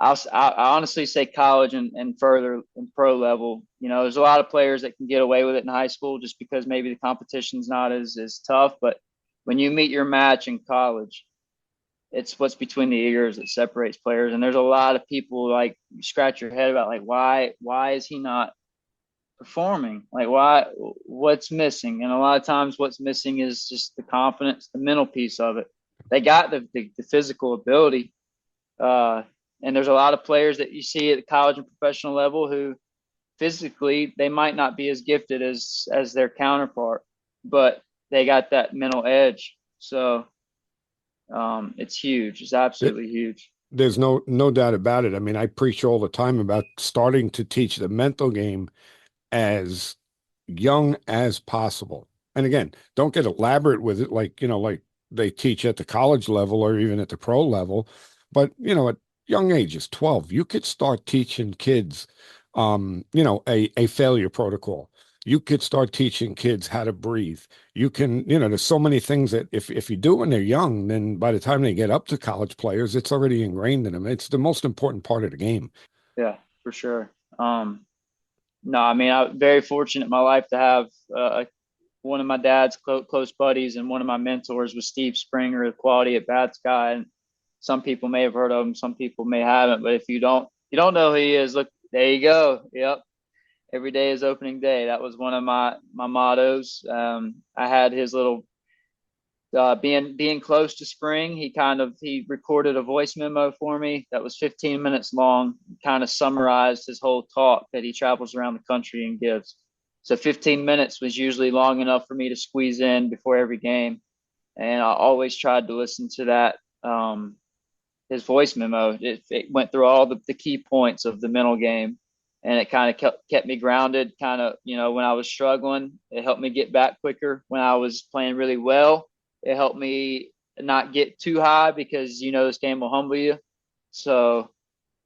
I honestly say college and further in pro level, there's a lot of players that can get away with it in high school just because maybe the competition's not as tough. But when you meet your match in college, it's what's between the ears that separates players. And there's a lot of people, like, you scratch your head about, like, why is he not performing? Like, what's missing? And a lot of times what's missing is just the confidence, the mental piece of it. They got the physical ability. And there's a lot of players that you see at the college and professional level who physically, they might not be as gifted as their counterpart, but they got that mental edge. So it's huge. It's absolutely huge. There's no doubt about it. I mean, I preach all the time about starting to teach the mental game as young as possible. And again, don't get elaborate with it, like they teach at the college level or even at the pro level. But, at young ages, 12, you could start teaching kids a failure protocol. You could start teaching kids how to breathe. You can, there's so many things that if you do when they're young, then by the time they get up to college players, it's already ingrained in them. It's the most important part of the game. Yeah, for sure. No, I mean, I'm very fortunate in my life to have one of my dad's close buddies, and one of my mentors was Steve Springer, the quality at bats guy. And some people may have heard of him, some people may haven't. But if you don't know who he is, look, there you go. Yep, every day is opening day. That was one of my mottos. I had his little being close to spring. He recorded a voice memo for me that was 15 minutes long, kind of summarized his whole talk that he travels around the country and gives. So 15 minutes was usually long enough for me to squeeze in before every game. And I always tried to listen to that. His voice memo, it went through all the key points of the mental game, and it kind of kept me grounded. Kind of, when I was struggling, it helped me get back quicker. When I was playing really well, it helped me not get too high, because this game will humble you. So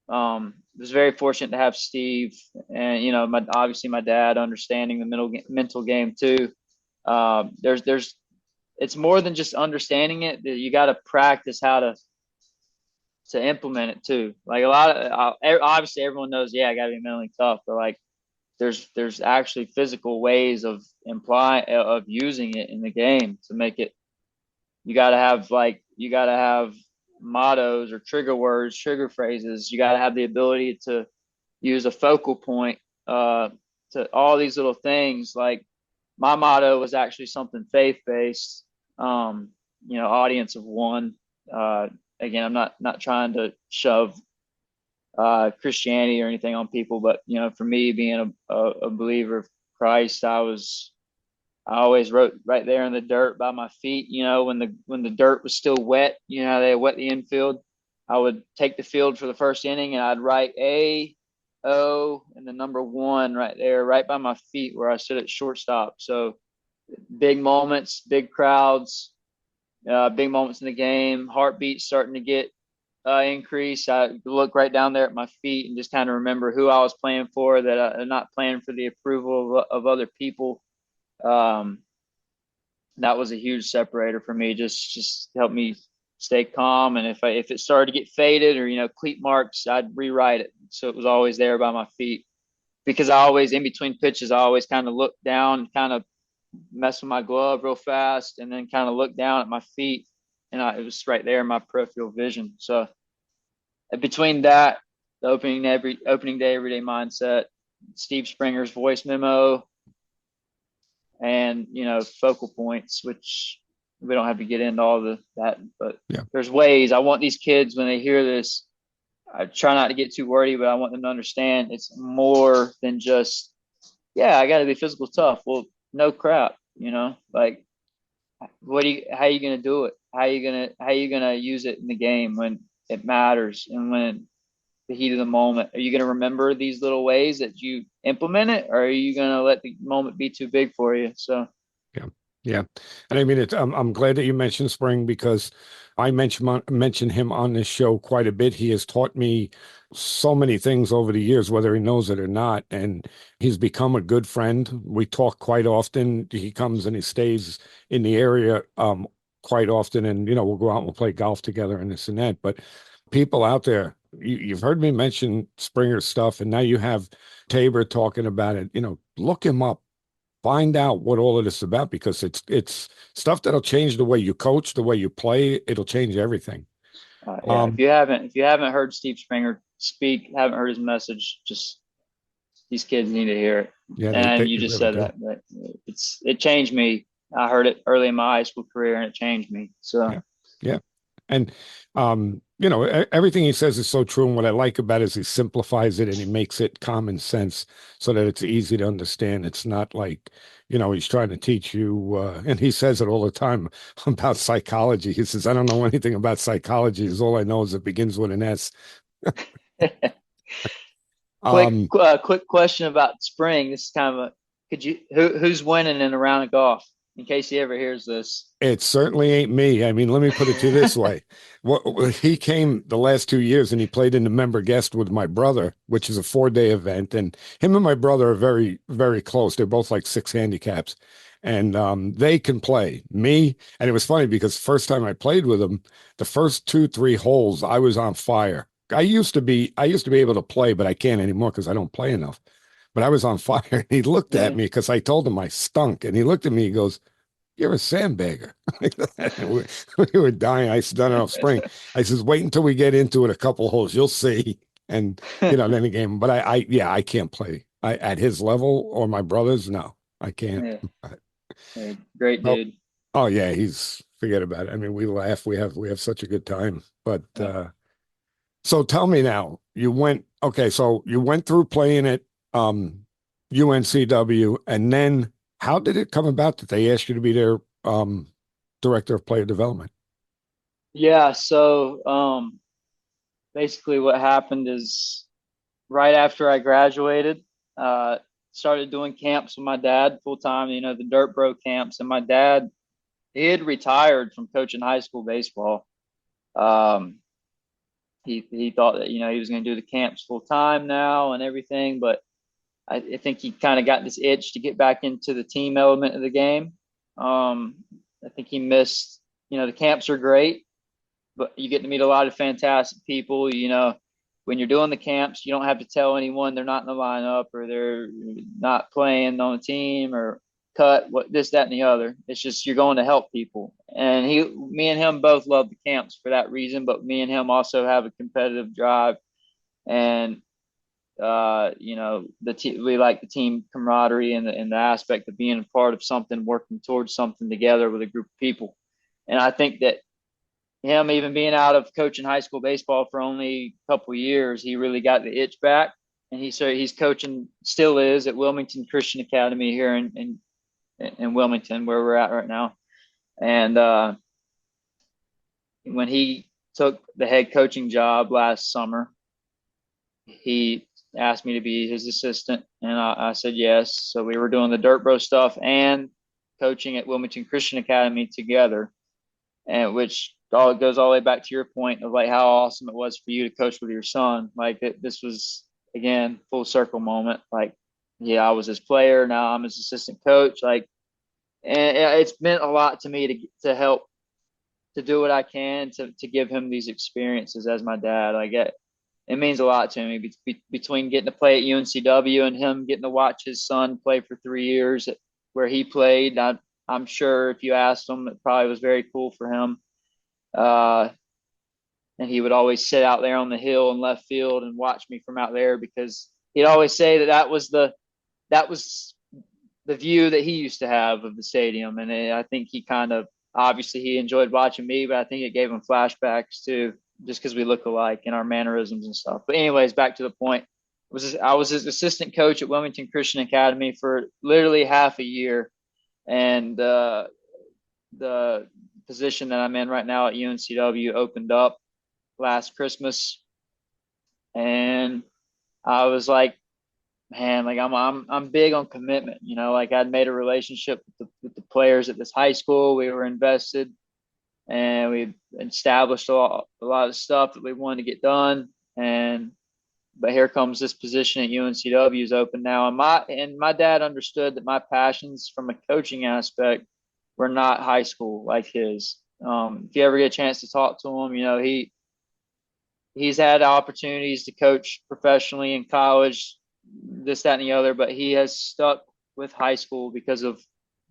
was very fortunate to have Steve, and obviously my dad understanding the mental game too. There's it's more than just understanding it. You got to practice how to implement it too. Like a lot of obviously everyone knows, yeah, I got to be mentally tough, but like there's actually physical ways of using it in the game to make it. You got to have mottos or trigger words, trigger phrases. You got to have the ability to use a focal point to all these little things. Like my motto was actually something faith-based, audience of one. Again, I'm not trying to shove Christianity or anything on people, but for me, being a believer of Christ, I always wrote right there in the dirt by my feet. When the dirt was still wet, they wet the infield. I would take the field for the first inning, and I'd write A-O and the number 1 right there, right by my feet where I stood at shortstop. So big moments, big crowds, big moments in the game, heartbeat starting to get increase. I look right down there at my feet and just kind of remember who I was playing for, that I'm not playing for the approval of other people. That was a huge separator for me. Just helped me stay calm. And if it started to get faded or cleat marks, I'd rewrite it so it was always there by my feet. Because I always, in between pitches, I always kind of look down, kind of mess with my glove real fast, and then kind of look down at my feet, and it was right there in my peripheral vision. So between that, the opening day everyday mindset, Steve Springer's voice memo, and focal points, which we don't have to get into all that, but yeah. There's ways. I want these kids, when they hear this, I try not to get too wordy, but I want them to understand it's more than just, yeah, I got to be physical tough. Well, no crap, like how are you going to do it? How are you going to use it in the game when it matters and when the heat of the moment? Are you going to remember these little ways that you implement it, or are you going to let the moment be too big for you? So yeah. And I mean, I'm glad that you mentioned Spring, because I mention him on this show quite a bit. He has taught me so many things over the years, whether he knows it or not. And he's become a good friend. We talk quite often. He comes and he stays in the area quite often. And, we'll go out and we'll play golf together and this and that. But people out there, you've heard me mention Springer's stuff, and now you have Tabor talking about it. Look him up. Find out what all of this is about, because it's stuff that'll change the way you coach, the way you play. It'll change everything. If you haven't heard Steve Springer speak, haven't heard his message, just these kids need to hear it. Yeah, and you just really said that, but it changed me. I heard it early in my high school career, and it changed me. So yeah. And everything he says is so true. And what I like about it is he simplifies it and he makes it common sense so that it's easy to understand. It's not like, he's trying to teach you, and he says it all the time about psychology. He says, I don't know anything about psychology. All I know is it begins with an S. Quick question about spring. This is kind of who's winning in a round of golf? in case he ever hears this. It certainly ain't me. I mean, let me put it to you this way. He came the last 2 years and he played in the member guest with my brother, which is a 4-day event. And him and my brother are very, very close. They're both like 6 handicaps. And they can play. Me, and it was funny because the first time I played with him, the first 2, 3 holes, I was on fire. I used to be able to play, but I can't anymore because I don't play enough. But I was on fire. And he looked at Yeah. me because I told him I stunk. And he looked at me, he goes, "You're a sandbagger." We were dying. I said, "No, spring." I says, "Wait until we get into it a couple holes. You'll see." And then the game. But yeah, I can't play. At his level or my brother's. No, I can't. Yeah. Yeah, great Oh, dude. oh yeah, he's forget about it. I mean, we laugh. We have such a good time. But Yeah. so tell me now. You went okay. So you went through playing at UNCW, and then how did it come about that they asked you to be their director of player development? Yeah, so basically what happened is right after I graduated, uh, started doing camps with my dad full time, the Dirt Bro camps. And my dad, he had retired from coaching high school baseball. Um, he thought that, he was going to do the camps full time now and everything, but I think he kind of got this itch to get back into the team element of the game. I think he missed, the camps are great, but you get to meet a lot of fantastic people. When you're doing the camps, you don't have to tell anyone they're not in the lineup or they're not playing on the team or cut what this, that, and the other. It's just you're going to help people. And me and him both love the camps for that reason, but me and him also have a competitive drive. And we like the team camaraderie and the aspect of being a part of something, working towards something together with a group of people. And I think that him even being out of coaching high school baseball for only a couple of years, he really got the itch back. And he's coaching, still is, at Wilmington Christian Academy here in Wilmington, where we're at right now. And when he took the head coaching job last summer, he asked me to be his assistant, and I said yes. So we were doing the Dirt Bro stuff and coaching at Wilmington Christian Academy together, and which all goes all the way back to your point of like how awesome it was for you to coach with your son. Like this was again full circle moment. Like, yeah, I was his player, now I'm his assistant coach. Like, and it's meant a lot to me to help to do what I can to give him these experiences as my dad. Like it means a lot to me between getting to play at UNCW and him getting to watch his son play for 3 years where he played. I'm sure if you asked him, it probably was very cool for him. And he would always sit out there on the hill in left field and watch me from out there because he'd always say that was the view that he used to have of the stadium. And I think he kind of, obviously he enjoyed watching me, but I think it gave him flashbacks too, just because we look alike in our mannerisms and stuff. But anyways, back to the point. I was his assistant coach at Wilmington Christian Academy for literally half a year. And the position that I'm in right now at UNCW opened up last Christmas. And I was like, man, like I'm big on commitment, like I'd made a relationship with the players at this high school. We were invested and we established a lot of stuff that we wanted to get done. But here comes this position at UNCW is open now. And my dad understood that my passions from a coaching aspect were not high school like his. If you ever get a chance to talk to him, he's had opportunities to coach professionally in college, this, that, and the other, but he has stuck with high school because of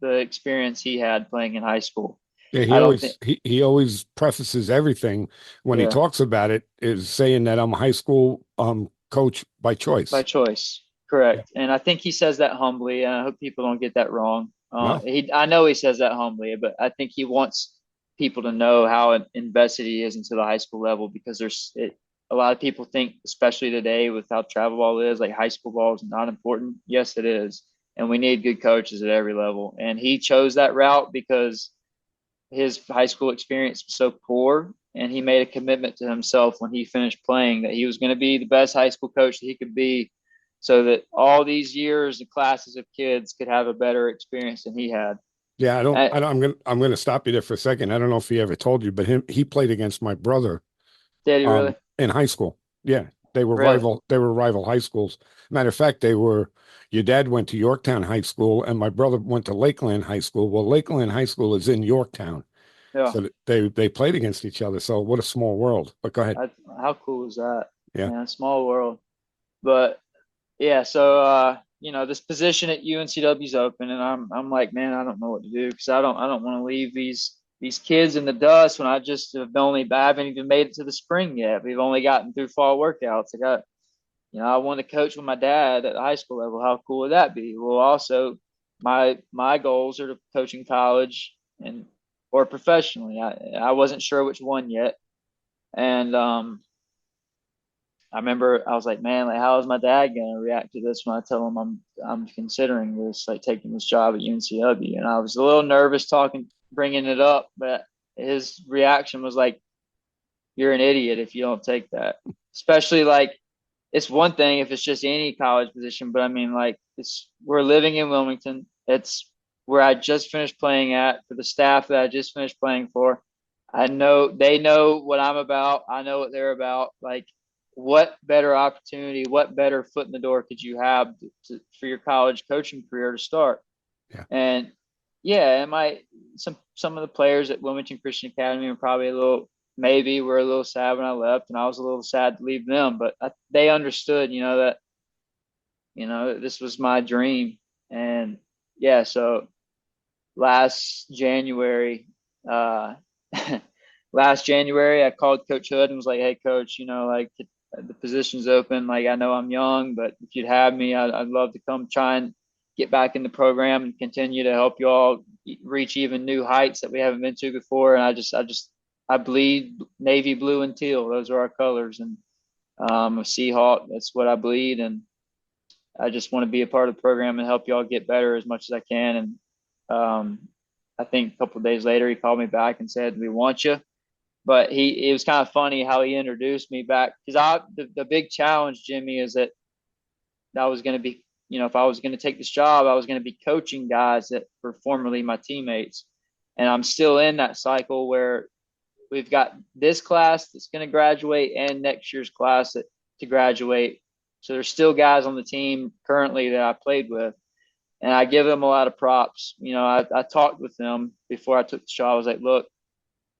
the experience he had playing in high school. Yeah, I don't think, he always prefaces everything when he yeah, talks about it is saying that I'm a high school coach by by choice. choice, Yeah. correct. And I think he says that humbly, and I hope people don't get that wrong. No. I know he says that humbly, but I think he wants people to know how invested he is into the high school level because a lot of people think, especially today with how travel ball is, like high school ball is not important. Yes, it is. And we need good coaches at every level. And he chose that route because his high school experience was so poor. And he made a commitment to himself when he finished playing that he was going to be the best high school coach that he could be so that all these years and classes of kids could have a better experience than he had. Yeah, I'm gonna stop you there for a second. I don't know if he ever told you, but he played against my brother Did he really? in high school. Yeah, Really? they were rival high schools. Matter of fact, your dad went to Yorktown High School and my brother went to Lakeland High School. Well, Lakeland High School is in Yorktown. Yeah. So they played against each other. So what a small world. But go ahead. How cool is that? Yeah. Man, small world. But yeah, so this position at UNCW is open, and I'm like, man, I don't know what to do because I don't want to leave these kids in the dust when I haven't even made it to the spring yet. We've only gotten through fall workouts. I want to coach with my dad at the high school level. How cool would that be? Well, also my goals are to coach in college and or professionally. I wasn't sure which one yet, and I remember I was like, man, like, how is my dad going to react to this when I tell him I'm considering this, like taking this job at UNCW? And I was a little nervous bringing it up, but his reaction was like, you're an idiot if you don't take that. Especially like, it's one thing if it's just any college position, but I mean, like, we're living in Wilmington. It's where I just finished playing at for the staff that I just finished playing for. I know they know what I'm about. I know what they're about. Like, what better opportunity, what better foot in the door could you have for your college coaching career to start? Yeah. And yeah, some of the players at Wilmington Christian Academy are probably were a little sad when I left, and I was a little sad to leave them, but they understood, that this was my dream. And yeah, so last January, I called Coach Hood and was like, hey, Coach, like, the position's open. Like, I know I'm young, but if you'd have me, I'd love to come try and get back in the program and continue to help you all reach even new heights that we haven't been to before. And I bleed navy blue and teal. Those are our colors. And a Seahawk, that's what I bleed. And I just want to be a part of the program and help you all get better as much as I can. And I think a couple of days later, he called me back and said, we want you. But it was kind of funny how he introduced me back, because the big challenge, Jimmy, is that I was going to be, if I was going to take this job, I was going to be coaching guys that were formerly my teammates. And I'm still in that cycle where we've got this class that's going to graduate and next year's class to graduate. So there's still guys on the team currently that I played with. And I give them a lot of props. I talked with them before I took the job. I was like, look,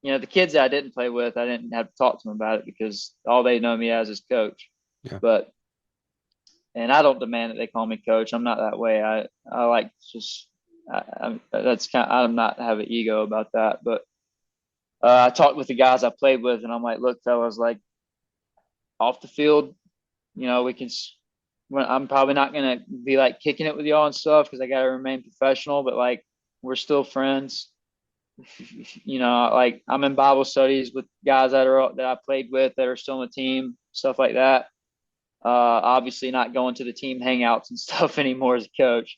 the kids that I didn't play with, I didn't have to talk to them about it because all they know me as is coach. Yeah. And I don't demand that they call me coach. I'm not that way. I like just, I'm not have an ego about that. But I talked with the guys I played with, and I'm like, look, fellas, like, off the field, I'm probably not going to be like kicking it with y'all and stuff because I got to remain professional, but like, we're still friends. Like, I'm in Bible studies with guys that I played with that are still on the team, stuff like that. Obviously not going to the team hangouts and stuff anymore as a coach.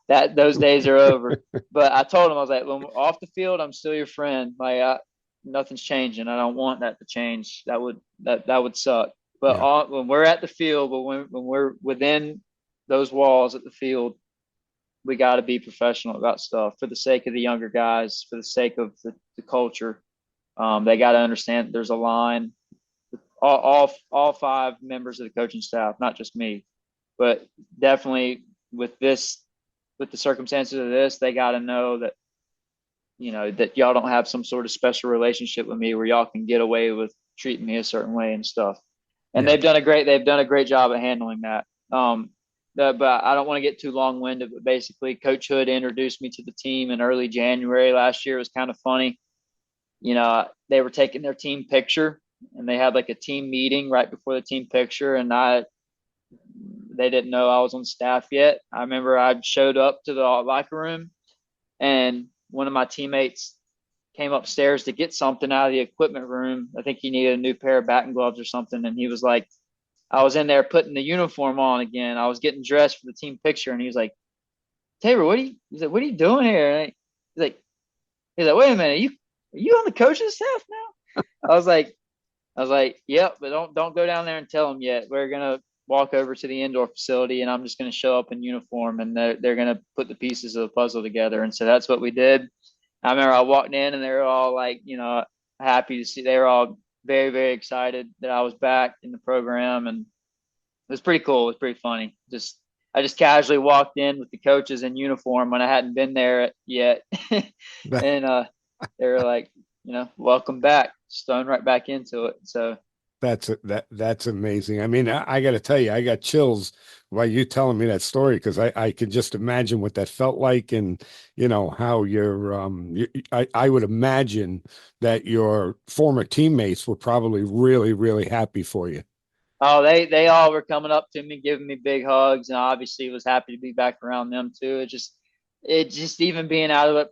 Those days are over. But I told him, I was like, when we're off the field, I'm still your friend. Like, nothing's changing. I don't want that to change. That would suck. But when we're at the field, but when we're within those walls at the field, we got to be professional about stuff for the sake of the younger guys, for the sake of the culture. They got to understand that there's a line. All five members of the coaching staff, not just me, but definitely with the circumstances of this, they got to know that, that y'all don't have some sort of special relationship with me where y'all can get away with treating me a certain way and stuff. And they've done a great job at handling that. But I don't want to get too long-winded, but basically Coach Hood introduced me to the team in early January last year. It was kind of funny. They were taking their team picture and they had like a team meeting right before the team picture. And they didn't know I was on staff yet. I remember I showed up to the locker room and one of my teammates came upstairs to get something out of the equipment room. I think he needed a new pair of batting gloves or something. And he was like, I was in there putting the uniform on again. I was getting dressed for the team picture, and he was like, "Tabor, what are you doing here?" And he's like, "Wait a minute, are you on the coaching staff now?" I was like, "Yep, but don't go down there and tell him yet. We're gonna walk over to the indoor facility and I'm just going to show up in uniform and they're going to put the pieces of the puzzle together. And so that's what we did. I remember I walked in and they were all like, happy to see, they were all very, very excited that I was back in the program. And it was pretty cool. It was pretty funny. I just casually walked in with the coaches in uniform when I hadn't been there yet. And they were like, welcome back, just thrown right back into it. So that's amazing. I mean, I got to tell you, I got chills while you telling me that story, because I could just imagine what that felt like, and how I would imagine that your former teammates were probably really, really happy for you. Oh, they all were coming up to me, giving me big hugs, and obviously was happy to be back around them too. It just even being out of it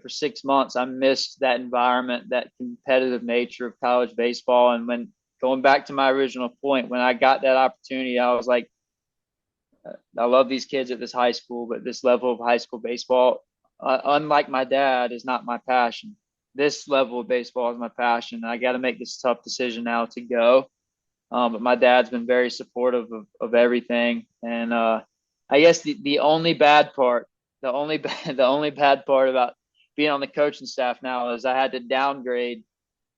for 6 months, I missed that environment, that competitive nature of college baseball. And when going back to my original point, when I got that opportunity, I was like, I love these kids at this high school, but this level of high school baseball, unlike my dad, is not my passion. This level of baseball is my passion. And I got to make this tough decision now to go. But my dad's been very supportive of everything. And I guess the only bad part, the only bad part about being on the coaching staff now is I had to downgrade.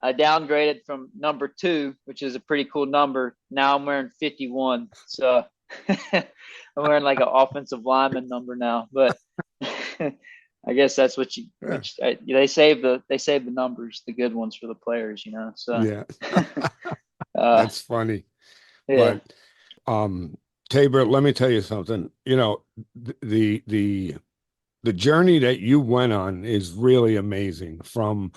I downgraded from number 2, which is a pretty cool number. Now I'm wearing 51. So I'm wearing like an offensive lineman number now. But I guess that's what they save the numbers, the good ones for the players, So yeah. That's funny. Yeah. But Tabor, let me tell you something. The journey that you went on is really amazing. From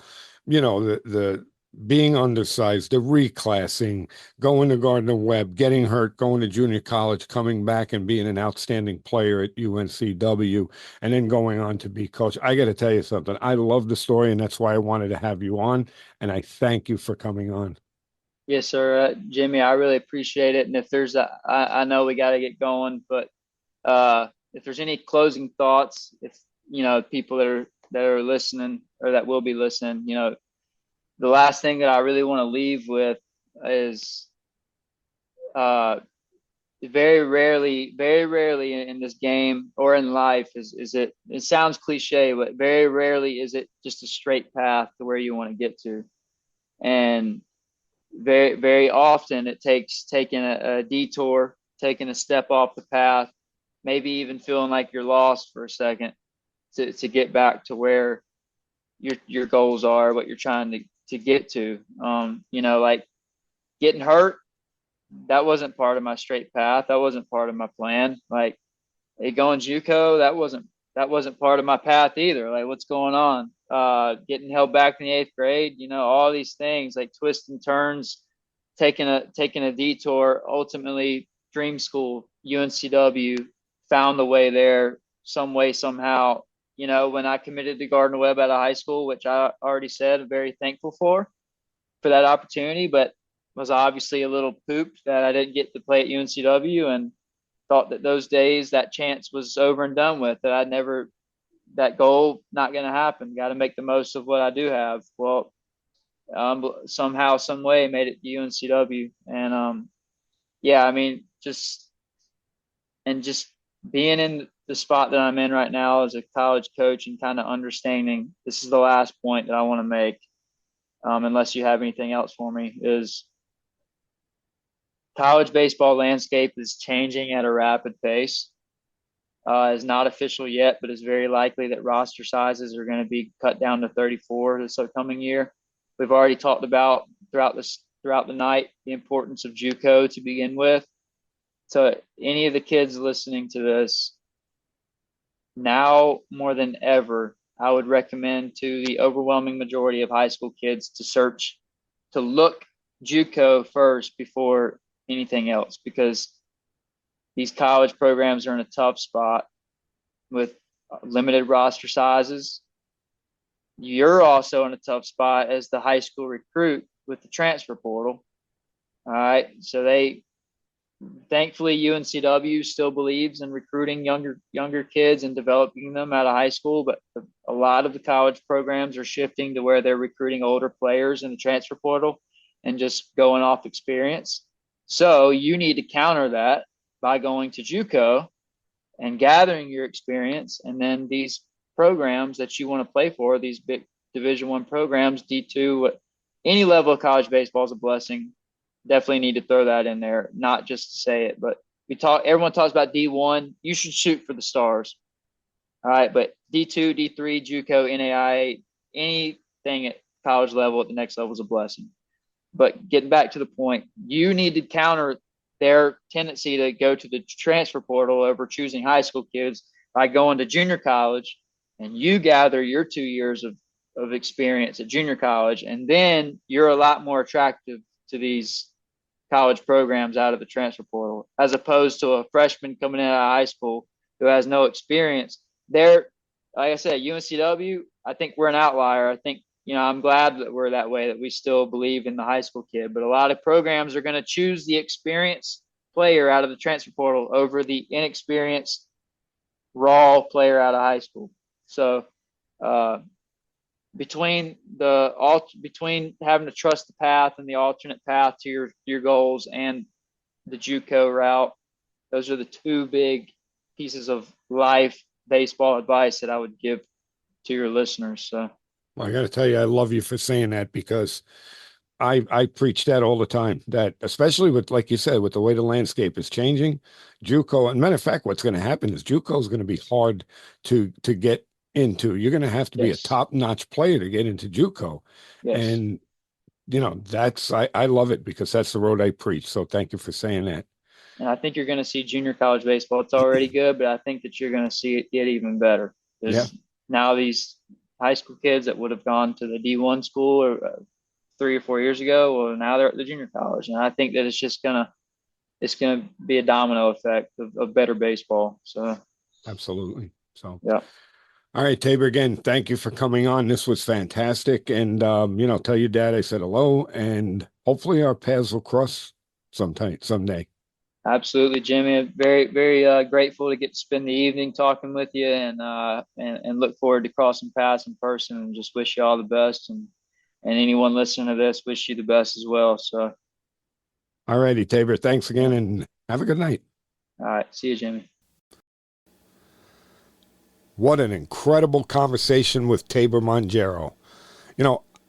the being undersized, the reclassing, going to Gardner Webb, getting hurt, going to junior college, coming back and being an outstanding player at UNCW, and then going on to be coach. I got to tell you something. I love the story, and that's why I wanted to have you on. And I thank you for coming on. Yes, sir. Jimmy, I really appreciate it. And if I know we got to get going, but if there's any closing thoughts, if, people that are listening or that will be listening, the last thing that I really want to leave with is very rarely in this game or in life it sounds cliche, but very rarely is it just a straight path to where you want to get to. And very, very often it takes taking a detour, taking a step off the path, maybe even feeling like you're lost for a second to get back to where your goals are, what you're trying to get to. Like getting hurt, that wasn't part of my straight path. That wasn't part of my plan. Like going JUCO, that wasn't part of my path either. Like what's going on? Getting held back in the 8th grade, all these things like twists and turns, taking a detour, ultimately dream school, UNCW, found the way there some way, somehow. When I committed to Gardner Webb out of high school, which I already said, I'm very thankful for that opportunity, but was obviously a little pooped that I didn't get to play at UNCW, and thought that those days, that chance was over and done with, that goal not going to happen. Got to make the most of what I do have. Well, somehow, some way, made it to UNCW, and just being in the spot that I'm in right now as a college coach, and kind of understanding this is the last point that I want to make. Unless you have anything else for me, is college baseball landscape is changing at a rapid pace. Is not official yet, but it's very likely that roster sizes are going to be cut down to 34 this upcoming year. We've already talked about throughout the night the importance of JUCO to begin with. So any of the kids listening to this, now more than ever, I would recommend to the overwhelming majority of high school kids to look JUCO first before anything else, because these college programs are in a tough spot with limited roster sizes. You're also in a tough spot as the high school recruit with the transfer portal. All right. So thankfully, UNCW still believes in recruiting younger kids and developing them out of high school, but a lot of the college programs are shifting to where they're recruiting older players in the transfer portal and just going off experience. So you need to counter that by going to JUCO and gathering your experience, and then these programs that you want to play for, these big Division I programs, D2, any level of college baseball is a blessing. Definitely need to throw that in there, not just to say it, but everyone talks about D1. You should shoot for the stars. All right, but D2, D3, JUCO, NAIA, anything at college level at the next level is a blessing. But getting back to the point, you need to counter their tendency to go to the transfer portal over choosing high school kids by going to junior college, and you gather your 2 years of experience at junior college, and then you're a lot more attractive to these college programs out of the transfer portal, as opposed to a freshman coming out of high school who has no experience. Like I said, UNCW, I think we're an outlier. I think, I'm glad that we're that way, that we still believe in the high school kid, but a lot of programs are going to choose the experienced player out of the transfer portal over the inexperienced raw player out of high school. So, between having to trust the path and the alternate path to your goals and the JUCO route, those are the two big pieces of life baseball advice that I would give to your listeners. So, well, I got to tell you, I love you for saying that, because I preach that all the time, that especially with, like you said, with the way the landscape is changing, JUCO, and matter of fact, what's going to happen is JUCO is going to be hard to get into. You're going to have to be a top-notch player to get into JUCO. Yes. And, I love it, because that's the road I preach. So thank you for saying that. And I think you're going to see junior college baseball. It's already good, but I think that you're going to see it get even better. Now these high school kids that would have gone to the D1 school or 3 or 4 years ago, well, now they're at the junior college. And I think that it's going to be a domino effect of better baseball. So absolutely. So, yeah. All right, Tabor, again, thank you for coming on. This was fantastic. And, tell your dad I said hello, and hopefully our paths will cross someday. Absolutely, Jimmy. I'm very, very grateful to get to spend the evening talking with you, and look forward to crossing paths in person, and just wish you all the best. And anyone listening to this, wish you the best as well. So, all righty, Tabor. Thanks again, and have a good night. All right. See you, Jimmy. What an incredible conversation with Tabor Mongero.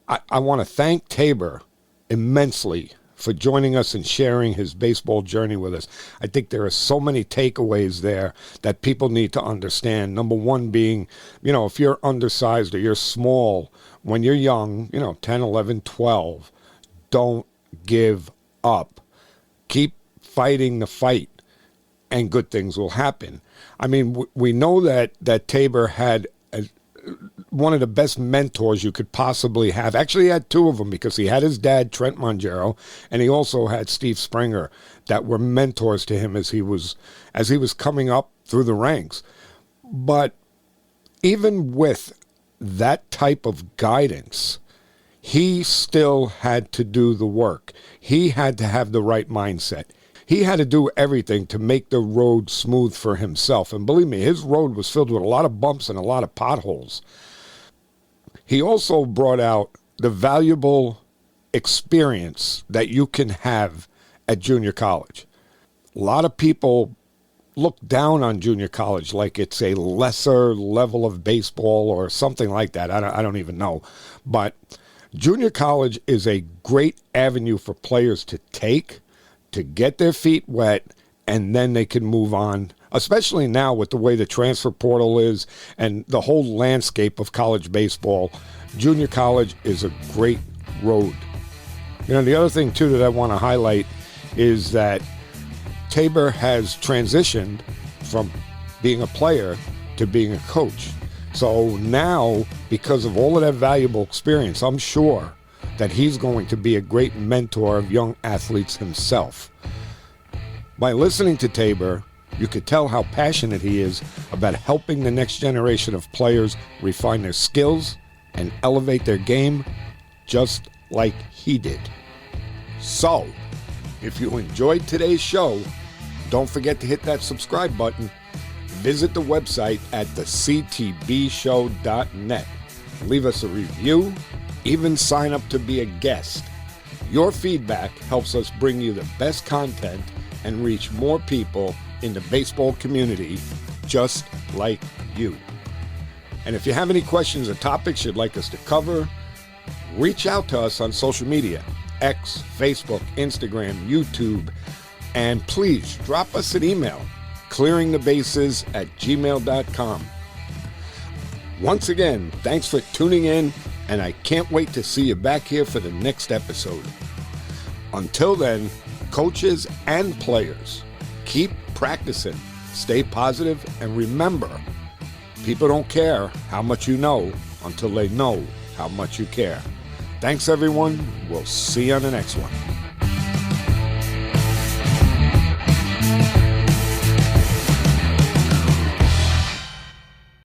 I want to thank Tabor immensely for joining us and sharing his baseball journey with us. I think there are so many takeaways there that people need to understand. Number one being, if you're undersized or you're small, when you're young, 10, 11, 12, don't give up. Keep fighting the fight, and good things will happen. I mean, we know that Tabor had one of the best mentors you could possibly have. Actually, he had two of them, because he had his dad, Trent Mongero, and he also had Steve Springer, that were mentors to him as he was coming up through the ranks. But even with that type of guidance, he still had to do the work. He had to have the right mindset. He had to do everything to make the road smooth for himself. And believe me, his road was filled with a lot of bumps and a lot of potholes. He also brought out the valuable experience that you can have at junior college. A lot of people look down on junior college like it's a lesser level of baseball or something like that. I don't even know. But junior college is a great avenue for players to take, to get their feet wet, and then they can move on, especially now with the way the transfer portal is and the whole landscape of college baseball. Junior college is a great road. The other thing, too, that I want to highlight is that Tabor has transitioned from being a player to being a coach. So now, because of all of that valuable experience, I'm sure that he's going to be a great mentor of young athletes himself. By listening to Tabor, you could tell how passionate he is about helping the next generation of players refine their skills and elevate their game just like he did. So, if you enjoyed today's show, don't forget to hit that subscribe button. Visit the website at thectbshow.net. Leave us a review, even sign up to be a guest. Your feedback helps us bring you the best content and reach more people in the baseball community just like you. And if you have any questions or topics you'd like us to cover, reach out to us on social media, X, Facebook, Instagram, YouTube, and please drop us an email, clearingthebases@gmail.com. Once again, thanks for tuning in, and I can't wait to see you back here for the next episode. Until then, coaches and players, keep practicing, stay positive, and remember, people don't care how much you know until they know how much you care. Thanks, everyone. We'll see you on the next one.